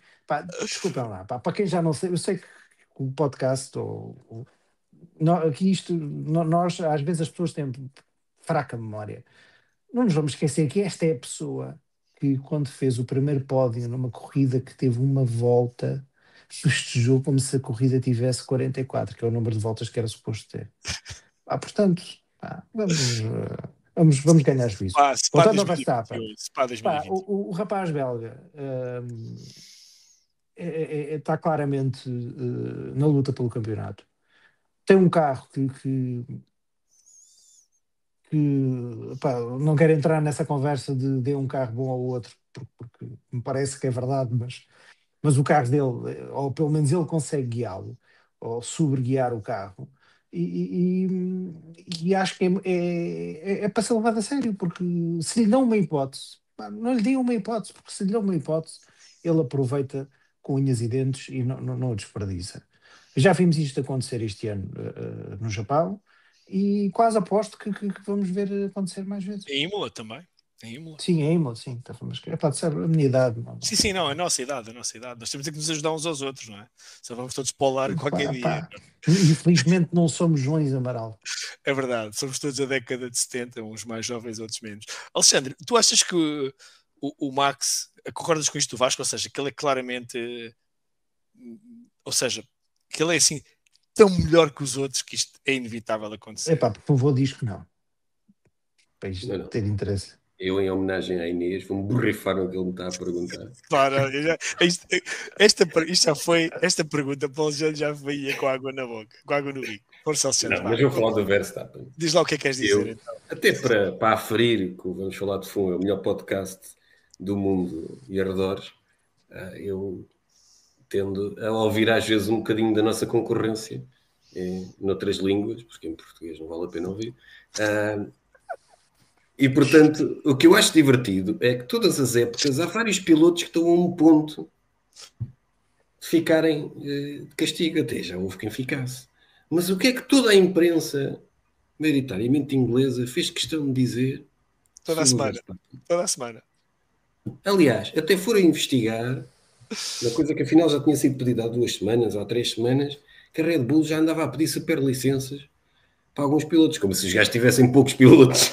Desculpem lá, para quem já não sei, eu sei que o podcast aqui nós às vezes as pessoas têm fraca memória. Não nos vamos esquecer que esta é a pessoa que, quando fez o primeiro pódio numa corrida que teve uma volta, festejou como se a corrida tivesse 44, que é o número de voltas que era suposto ter. Portanto, vamos ganhar juízo. Voltando ao Verstappen, o rapaz belga está claramente na luta pelo campeonato. Tem um carro que não quero entrar nessa conversa de dê um carro bom ao outro, porque me parece que é verdade, mas o carro dele, ou pelo menos ele consegue guiá-lo, ou sobreguiar o carro, e acho que é para ser levado a sério, porque se lhe dão uma hipótese, não lhe deem uma hipótese, porque se lhe dão uma hipótese, ele aproveita com unhas e dentes e não o desperdiça. Já vimos isto acontecer este ano no Japão, e quase aposto que vamos ver acontecer mais vezes. Em Imola também. Em Imola. Sim, em Imola, sim. Pode ser a minha idade. Não. Sim, não, a nossa idade. Nós temos que nos ajudar uns aos outros, não é? Só vamos todos para o lar qualquer dia. Infelizmente não somos Joões Amaral. É verdade, somos todos a década de 70, uns mais jovens, outros menos. Alexandre, tu achas que o Max, concordas com isto do Vasco? Ou seja, que ele é claramente... Ou seja, que ele é assim... tão melhor que os outros que isto é inevitável acontecer. Por favor, diz que não. Para isto ter interesse. Eu, em homenagem à Inês, vou-me borrifar no que ele me está a perguntar. Esta pergunta para o Alexandre já veio com água na boca, com água no bico. Força, Alexandre. Não, mas eu vou falar do Verstappen. Diz lá o que é que queres dizer, então. Até para aferir, que Vamos Falar de Fundo é o melhor podcast do mundo e arredores, eu tendo a ouvir às vezes um bocadinho da nossa concorrência noutras línguas, porque em português não vale a pena ouvir. E, portanto, o que eu acho divertido é que todas as épocas há vários pilotos que estão a um ponto de ficarem de castigo. Até já houve quem ficasse. Mas o que é que toda a imprensa, maioritariamente inglesa, fez questão de dizer? Toda a semana. Aliás, até foram investigar uma coisa que afinal já tinha sido pedida há 2 semanas ou há 3 semanas, que a Red Bull já andava a pedir super licenças para alguns pilotos, como se os gajos tivessem poucos pilotos.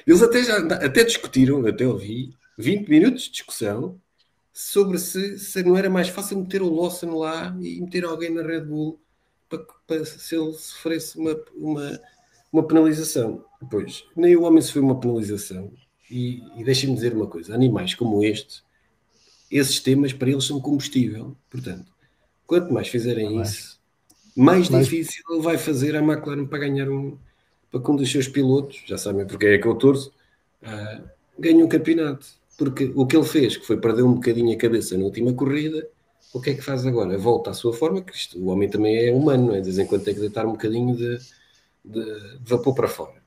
Eles até discutiram, até ouvi, 20 minutos de discussão sobre se não era mais fácil meter o Lawson lá e meter alguém na Red Bull para se ele sofresse uma penalização. Pois, nem o homem sofreu uma penalização. E deixem-me dizer uma coisa, animais como este, esses temas para eles são combustível. Portanto, quanto mais fizerem isso, mais difícil ele vai fazer a McLaren para ganhar para que um dos seus pilotos, já sabem porque é que eu torço, ganhe um campeonato. Porque o que ele fez, que foi perder um bocadinho a cabeça na última corrida, o que é que faz agora? Volta à sua forma, que o homem também é humano, não é? De vez em quando tem que deitar um bocadinho de vapor para fora.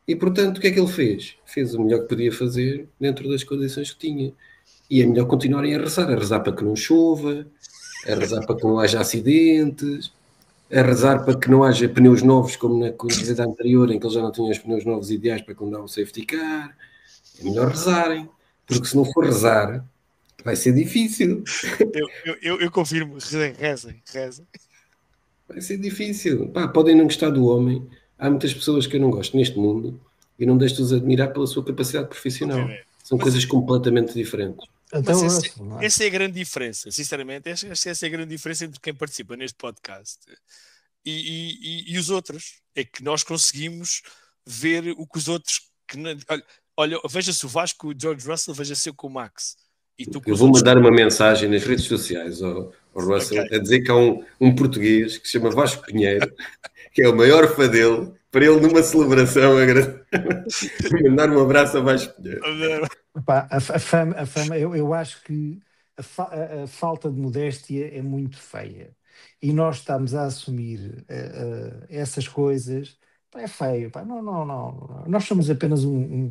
E, portanto, o que é que ele fez? Fez o melhor que podia fazer dentro das condições que tinha. E é melhor continuarem a rezar para que não chova, a rezar para que não haja acidentes, a rezar para que não haja pneus novos, como na corrida anterior, em que eles já não tinham os pneus novos ideais para quando dá o safety car. É melhor rezarem, porque se não for rezar, vai ser difícil. Eu confirmo, rezem. Vai ser difícil. Pá, podem não gostar do homem. Há muitas pessoas que eu não gosto neste mundo e não deixo-os admirar pela sua capacidade profissional. São coisas completamente diferentes. Então, essa é a grande diferença, sinceramente. Essa é a grande diferença entre quem participa neste podcast e os outros. É que nós conseguimos ver o que os outros. Olha, veja-se o Vasco, o George Russell, veja-se com o Max. Eu vou mandar uma mensagem nas redes sociais ao Russell a dizer que há um português que se chama Vasco Pinheiro, que é o maior fã dele, para ele numa celebração mandar um abraço a Vasco Pinheiro. Epá, a fama, eu acho que a falta de modéstia é muito feia. E nós estamos a assumir essas coisas. Pá, é feio. Pá. Não. Nós somos apenas um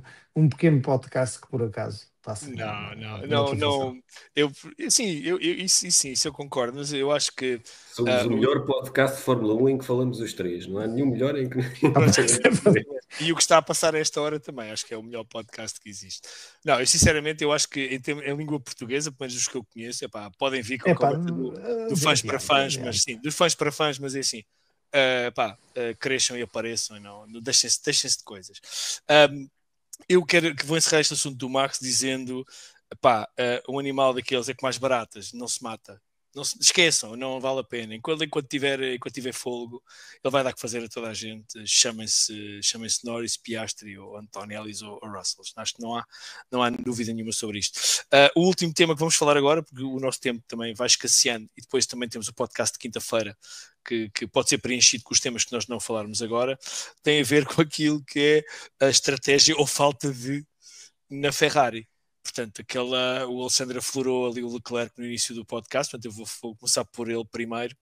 pequeno podcast que por acaso passa. Não. Isso eu concordo, mas eu acho que somos o melhor podcast de Fórmula 1 em que falamos os três. Não há nenhum melhor em que. E o que está a passar a esta hora também, acho que é o melhor podcast que existe. Não, eu sinceramente eu acho que em língua portuguesa, pelo menos os que eu conheço, podem vir com a conversa do fãs para fãs, mas sim, dos fãs para fãs, mas é assim. Cresçam e apareçam, não deixem-se de coisas. Eu quero que vou encerrar este assunto do Max dizendo um animal daqueles é que mais baratas, não se mata. Não se esqueçam, não vale a pena. Enquanto tiver fogo, ele vai dar que fazer a toda a gente. Chamem-se Norris, Piastri, ou Antonellis ou Russell. Acho que não há dúvida nenhuma sobre isto. O último tema que vamos falar agora, porque o nosso tempo também vai escasseando, e depois também temos o podcast de quinta-feira, que pode ser preenchido com os temas que nós não falarmos agora, tem a ver com aquilo que é a estratégia ou falta de na Ferrari. Portanto, o Alexandre aflorou ali o Leclerc no início do podcast, portanto eu vou começar por ele primeiro.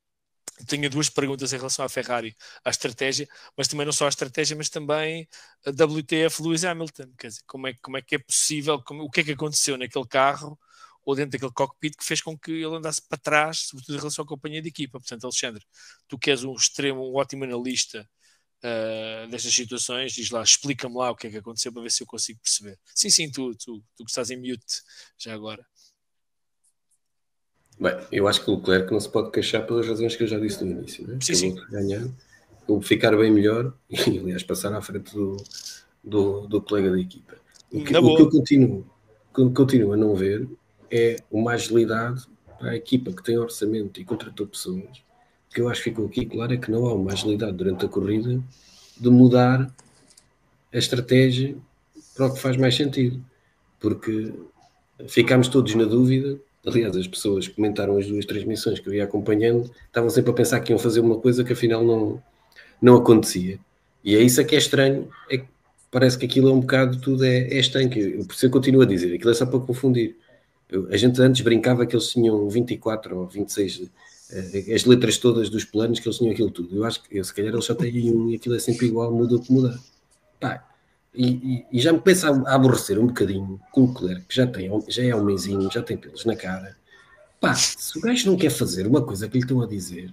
Tenho duas perguntas em relação à Ferrari, à estratégia, mas também não só à estratégia, mas também a WTF Lewis Hamilton. Quer dizer, como é que é possível, o que é que aconteceu naquele carro ou dentro daquele cockpit que fez com que ele andasse para trás, sobretudo em relação à companhia de equipa. Portanto, Alexandre, tu que és um ótimo analista destas situações, diz lá, explica-me lá o que é que aconteceu para ver se eu consigo perceber. Sim, tu que estás em mute já agora. Bem, eu acho que o Leclerc não se pode queixar pelas razões que eu já disse no início, né? Sim. Ganhar, ou ficar bem melhor e, aliás, passar à frente do colega da equipa. O que eu continuo a não ver é uma agilidade para a equipa que tem orçamento e contratou pessoas. O que eu acho que ficou aqui claro é que não há uma agilidade durante a corrida de mudar a estratégia para o que faz mais sentido. Porque ficámos todos na dúvida. Aliás, as pessoas que comentaram as duas transmissões que eu ia acompanhando estavam sempre a pensar que iam fazer uma coisa que afinal não acontecia. E é isso que é estranho, é que parece que aquilo é um bocado, tudo é estranho. Por isso eu continuo a dizer, aquilo é só para confundir. A gente antes brincava que eles tinham 24 ou 26, as letras todas dos planos, que eles tinham aquilo tudo. Eu acho que se calhar eles só têm um e aquilo é sempre igual, muda o que mudar. Pá, e já me começa a aborrecer um bocadinho com o Leclerc, que já é homenzinho, já tem pelos na cara. Pá, se o gajo não quer fazer uma coisa que lhe estão a dizer,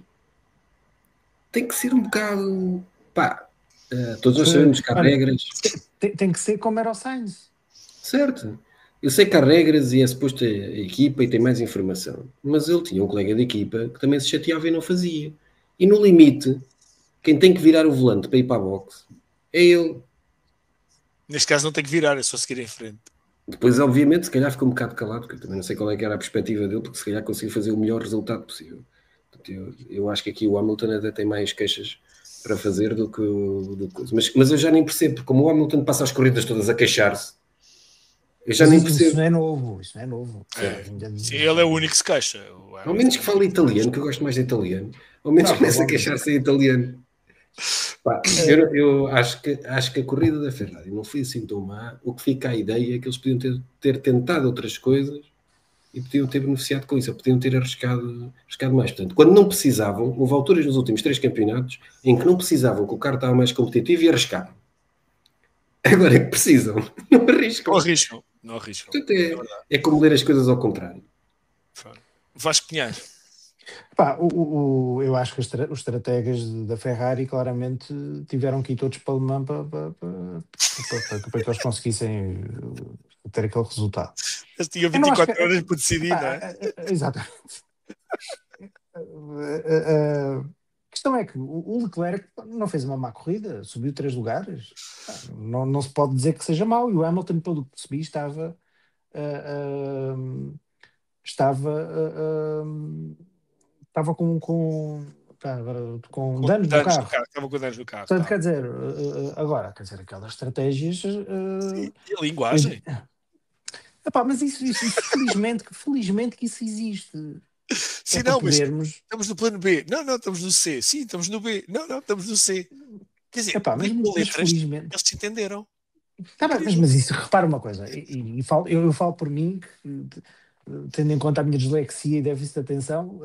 tem que ser um bocado... Pá, todos nós sabemos que há regras... Tem que ser como era o Sainz. Certo. Eu sei que há regras e é suposto a equipa e tem mais informação. Mas ele tinha um colega de equipa que também se chateava e não fazia. E no limite, quem tem que virar o volante para ir para a boxe é ele. Neste caso não tem que virar, é só seguir em frente. Depois, obviamente, se calhar ficou um bocado calado, porque eu também não sei qual é que era a perspectiva dele, porque se calhar conseguiu fazer o melhor resultado possível. Eu acho que aqui o Hamilton até tem mais queixas para fazer do que mas eu já nem percebo, como o Hamilton passa as corridas todas a queixar-se, eu já nem percebo. Isso não é novo. Sim, ele é o único que se queixa. Ao menos que fale italiano, que eu gosto mais de italiano. Ao menos começa a queixar-se em italiano. Pá, eu acho que a corrida da Ferrari não foi assim tão má. O que fica a ideia é que eles podiam ter tentado outras coisas e podiam ter beneficiado com isso, podiam ter arriscado mais. Portanto, quando não precisavam, houve alturas nos últimos 3 campeonatos em que não precisavam, que o carro estava mais competitivo e arriscavam. Agora é que precisam, não arriscam. Não arriscam. Portanto, é como ler as coisas ao contrário. Vasco Pinheiro. Eu acho que os estrategas da Ferrari claramente tiveram que ir todos para Le Mans para que eles conseguissem ter aquele resultado. Eles tinham Eu não acho que. 24 horas para decidir, não é? Exatamente. A questão é que o Leclerc não fez uma má corrida, subiu 3 lugares. Não se pode dizer que seja mau. E o Hamilton, pelo que percebi, estava. ah, ah, estava. Estava com Com danos no danos no carro. carro, estava com danos no carro. Portanto, Tá. agora, quer dizer, aquelas estratégias. E a linguagem? Mas isso felizmente que isso existe. Sim, Para não, mas podermos. estamos no plano B. Não, estamos no C. Sim, estamos no B. Não, estamos no C. Quer dizer, Mas felizmente. eles se entenderam. Tá bem, mas isso, repara uma coisa, eu falo por mim, que, tendo em conta a minha dislexia e déficit de atenção,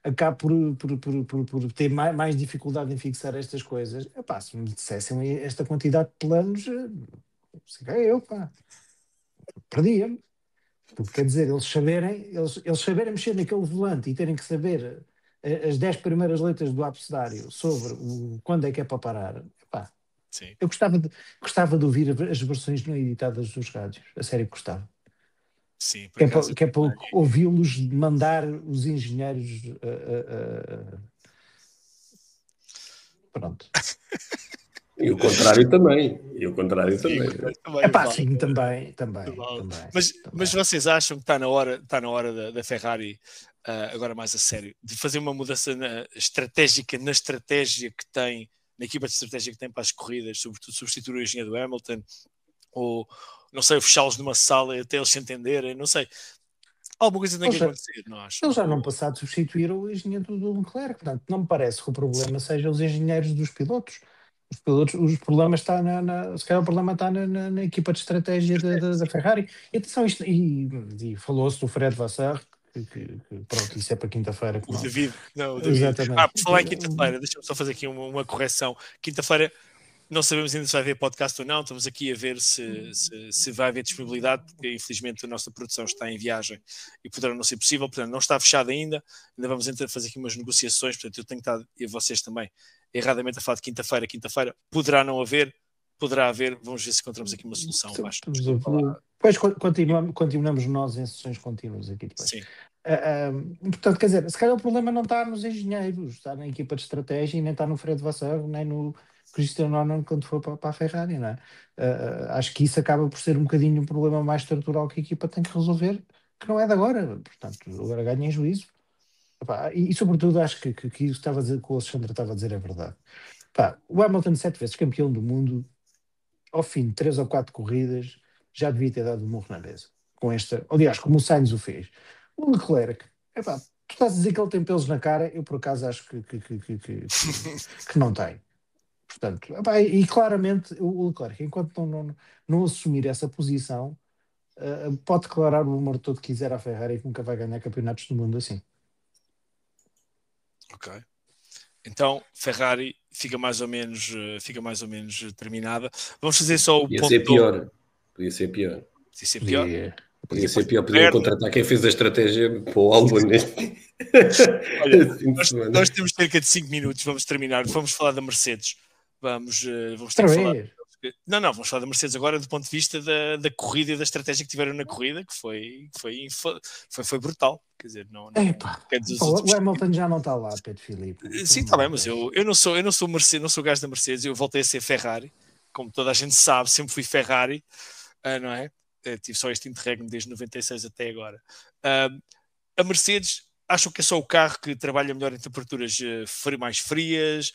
acabo por ter mais dificuldade em fixar estas coisas. Se me dissessem esta quantidade de planos, perdia-me. Porque quer dizer, eles saberem mexer naquele volante e terem que saber as 10 primeiras letras do abecedário sobre quando é que é para parar. Sim. Eu gostava de ouvir as versões não editadas dos rádios. A sério que gostava. Sim, por Que acaso. é para ouvi-los mandar os engenheiros. Pronto. E o contrário também. Sim, também. Mas vocês acham que está na hora da Ferrari, agora mais a sério, de fazer uma mudança estratégica na estratégia que tem, na equipa de estratégia que tem para as corridas, sobretudo substituir o engenheiro do Hamilton, ou, não sei, fechá-los numa sala até eles se entenderem, não sei. Alguma coisa tem que acontecer, não acho? Eles já no passado substituíram o engenheiro do Leclerc, portanto, não me parece que o problema seja os engenheiros dos pilotos. Os problemas está se calhar o problema está na equipa de estratégia da Ferrari. E atenção, e falou-se do Fred Vasseur, que pronto, isso é para quinta-feira. O David. Não, o David. Exatamente. Por falar em quinta-feira, deixa-me só fazer aqui uma correção. Quinta-feira, não sabemos ainda se vai haver podcast ou não, estamos aqui a ver se vai haver disponibilidade, porque infelizmente a nossa produção está em viagem e poderá não ser possível, portanto não está fechado ainda vamos fazer aqui umas negociações, portanto eu tenho estado, e vocês também, erradamente a falar de quinta-feira, poderá não haver, poderá haver, vamos ver se encontramos aqui uma solução. Depois continuamos nós em sessões contínuas aqui depois. Sim. Portanto, quer dizer, se calhar o problema não está nos engenheiros, está na equipa de estratégia e nem está no Fred Vasseur, nem no Cristiano Ronaldo quando for para a Ferrari, não é? Acho que isso acaba por ser um bocadinho um problema mais estrutural que a equipa tem que resolver, que não é de agora, portanto, agora ganha em juízo. E sobretudo acho que isso estava a dizer, que o Alexandre estava a dizer é verdade. O Hamilton 7 vezes campeão do mundo, ao fim de 3 ou 4 corridas, já devia ter dado um murro na mesa. Aliás, como o Sainz o fez. O Leclerc, tu estás a dizer que ele tem pelos na cara, eu por acaso acho que não tem. Portanto, e claramente o Leclerc, enquanto não assumir essa posição, pode declarar o amor todo que quiser à Ferrari, que nunca vai ganhar campeonatos do mundo assim. Ok. Então, Ferrari fica mais ou menos terminada. Vamos fazer só o Podia ponto. Podia ser pior. Podia ser pior. Podia contratar quem fez a estratégia para o álbum neste. Olha, nós temos cerca de 5 minutos, vamos terminar. Vamos falar da Mercedes. Vamos ter que falar. Não, vamos falar da Mercedes agora do ponto de vista da corrida e da estratégia que tiveram na corrida, que foi brutal. Quer dizer, o Hamilton já não está lá, Pedro Filipe. Sim, está bem, mas eu não sou Mercedes, não sou gajo da Mercedes, eu voltei a ser Ferrari, como toda a gente sabe, sempre fui Ferrari, não é? Tive só este interregno desde 96 até agora. A Mercedes, acham que é só o carro que trabalha melhor em temperaturas mais frias,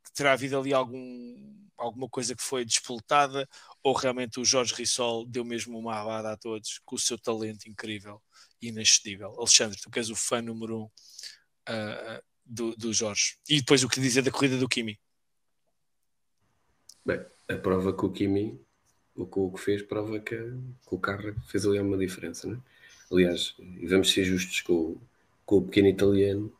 que terá havido ali alguma coisa que foi despoletada, ou realmente o Jorge Rissol deu mesmo uma rabada a todos com o seu talento incrível e inexcedível? Alexandre, tu que és o fã número 1 do Jorge. E depois o que dizer da corrida do Kimi? Bem, a prova que o Kimi, o que fez, prova que o carro fez ali uma diferença, não é? Aliás, e vamos ser justos com o pequeno italiano,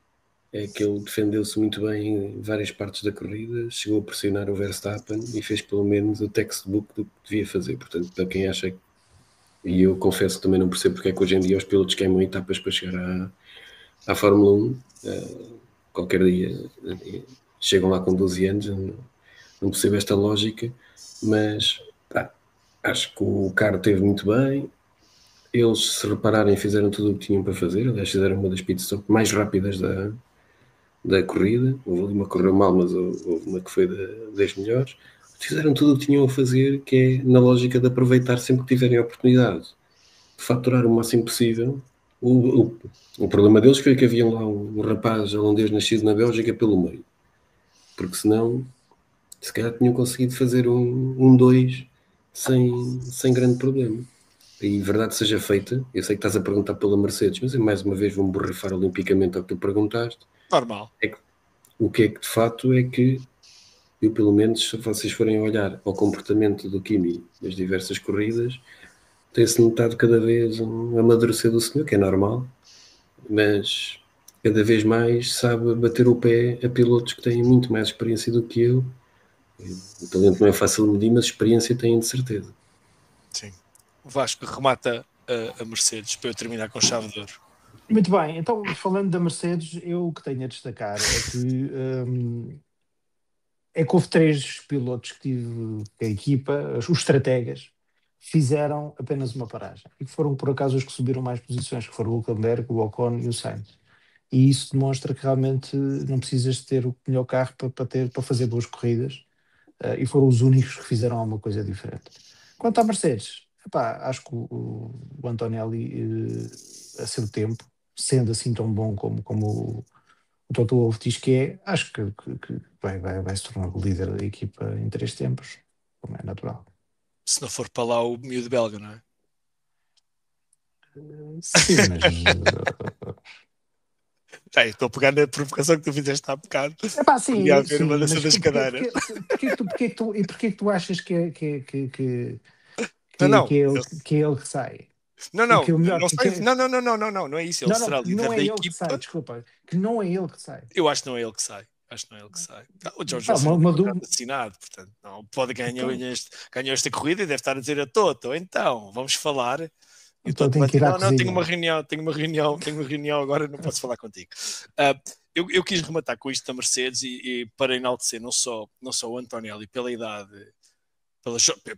é que ele defendeu-se muito bem em várias partes da corrida, chegou a pressionar o Verstappen e fez pelo menos o textbook do que devia fazer. Portanto, para quem acha, e eu confesso que também não percebo porque é que hoje em dia os pilotos queimam etapas para chegar à Fórmula 1, qualquer dia chegam lá com 12 anos, não percebo esta lógica, mas acho que o carro teve muito bem. Eles, se repararem, fizeram tudo o que tinham para fazer. Aliás, fizeram uma das pitstops mais rápidas da corrida. Houve ali uma que correu mal, mas houve uma que foi das melhores. Fizeram tudo o que tinham a fazer, que é na lógica de aproveitar sempre que tiverem a oportunidade de faturar o máximo possível. O problema deles foi que havia lá um rapaz holandês nascido na Bélgica pelo meio, porque senão se calhar tinham conseguido fazer um 2 sem grande problema. E verdade seja feita, eu sei que estás a perguntar pela Mercedes, mas eu mais uma vez vou-me borrifar olimpicamente ao que tu perguntaste. Normal. O que é que de facto é que eu, pelo menos, se vocês forem olhar ao comportamento do Kimi nas diversas corridas, tem-se notado cada vez um amadurecer do senhor, que é normal, mas cada vez mais sabe bater o pé a pilotos que têm muito mais experiência do que eu. O talento não é fácil de medir, mas experiência têm de certeza. Sim. O Vasco remata a Mercedes para eu terminar com chave de ouro. Muito bem, então falando da Mercedes, eu o que tenho a destacar é que houve 3 pilotos que a equipa, os estrategas, fizeram apenas uma paragem e que foram por acaso os que subiram mais posições, que foram o Hülkenberg, o Ocon e o Sainz. E isso demonstra que realmente não precisas de ter o melhor carro para fazer boas corridas, e foram os únicos que fizeram alguma coisa diferente. Quanto à Mercedes, acho que o Antonelli, a seu tempo, sendo assim tão bom como o Toto Wolff diz que é, acho que vai se tornar o líder da equipa em 3 tempos, como é natural. Se não for para lá o miúdo belga, não é? Sim, mas Estou a pegar na provocação que tu fizeste há bocado. sim, Podia haver sim, uma mas dessas das cadeiras. porquê que tu achas que é Não, ele que sai? Não é isso. Ele Não, será que líder não da é ele que equipa. sai, desculpa, que não é ele que sai. Eu acho que não é ele que sai. O George Uma Russell não tem dúvida. contrato assinado, portanto, não pode ganhar esta corrida e deve estar a dizer a Toto, então, vamos falar. E o Toto vai dizer, não, tenho uma reunião agora, não posso falar contigo. Eu quis rematar com isto da Mercedes e para enaltecer não só o Antonelli pela idade,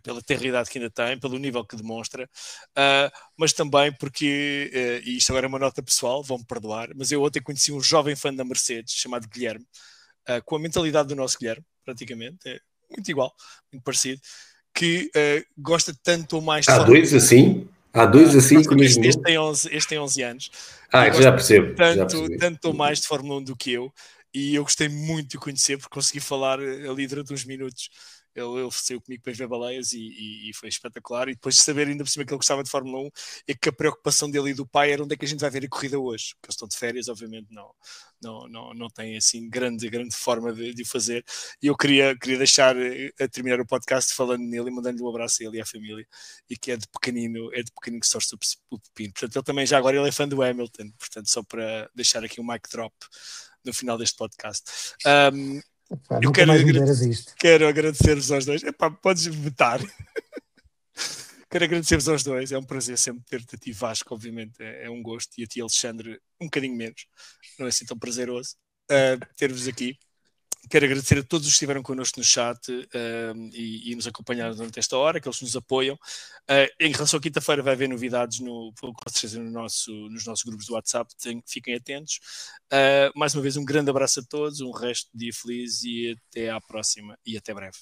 pela tenridade que ainda tem, pelo nível que demonstra, mas também porque, e isto agora é uma nota pessoal, vão-me perdoar, mas eu ontem conheci um jovem fã da Mercedes chamado Guilherme, com a mentalidade do nosso Guilherme, praticamente, é muito igual, muito parecido, que gosta tanto ou mais de Há dois assim com o mesmo nome? Este tem 11 anos. Já percebo. Tanto ou mais de Fórmula 1 do que eu, e eu gostei muito de o conhecer porque consegui falar ali durante uns minutos. Ele saiu comigo para ver baleias e foi espetacular. E depois de saber ainda por cima que ele gostava de Fórmula 1 e que a preocupação dele e do pai era onde é que a gente vai ver a corrida hoje, porque eles estão de férias, obviamente não tem assim grande forma de o fazer. E eu queria deixar a terminar o podcast falando nele e mandando-lhe um abraço a ele e à família, e que é de pequenino que se torce o pepino. Portanto, ele também já agora ele é fã do Hamilton, portanto, só para deixar aqui um mic drop no final deste podcast. Eu quero agradecer-vos aos dois. Podes vetar. Quero agradecer-vos aos dois. É um prazer sempre ter-te a ti, Vasco, obviamente. É um gosto. E a ti, Alexandre, um bocadinho menos. Não é assim tão prazeroso ter-vos aqui. Quero agradecer a todos os que estiveram connosco no chat e nos acompanharam durante esta hora, que eles nos apoiam. Em relação à quinta-feira vai haver novidades com certeza nos nossos grupos do WhatsApp, fiquem atentos. Mais uma vez um grande abraço a todos, um resto de dia feliz e até à próxima e até breve.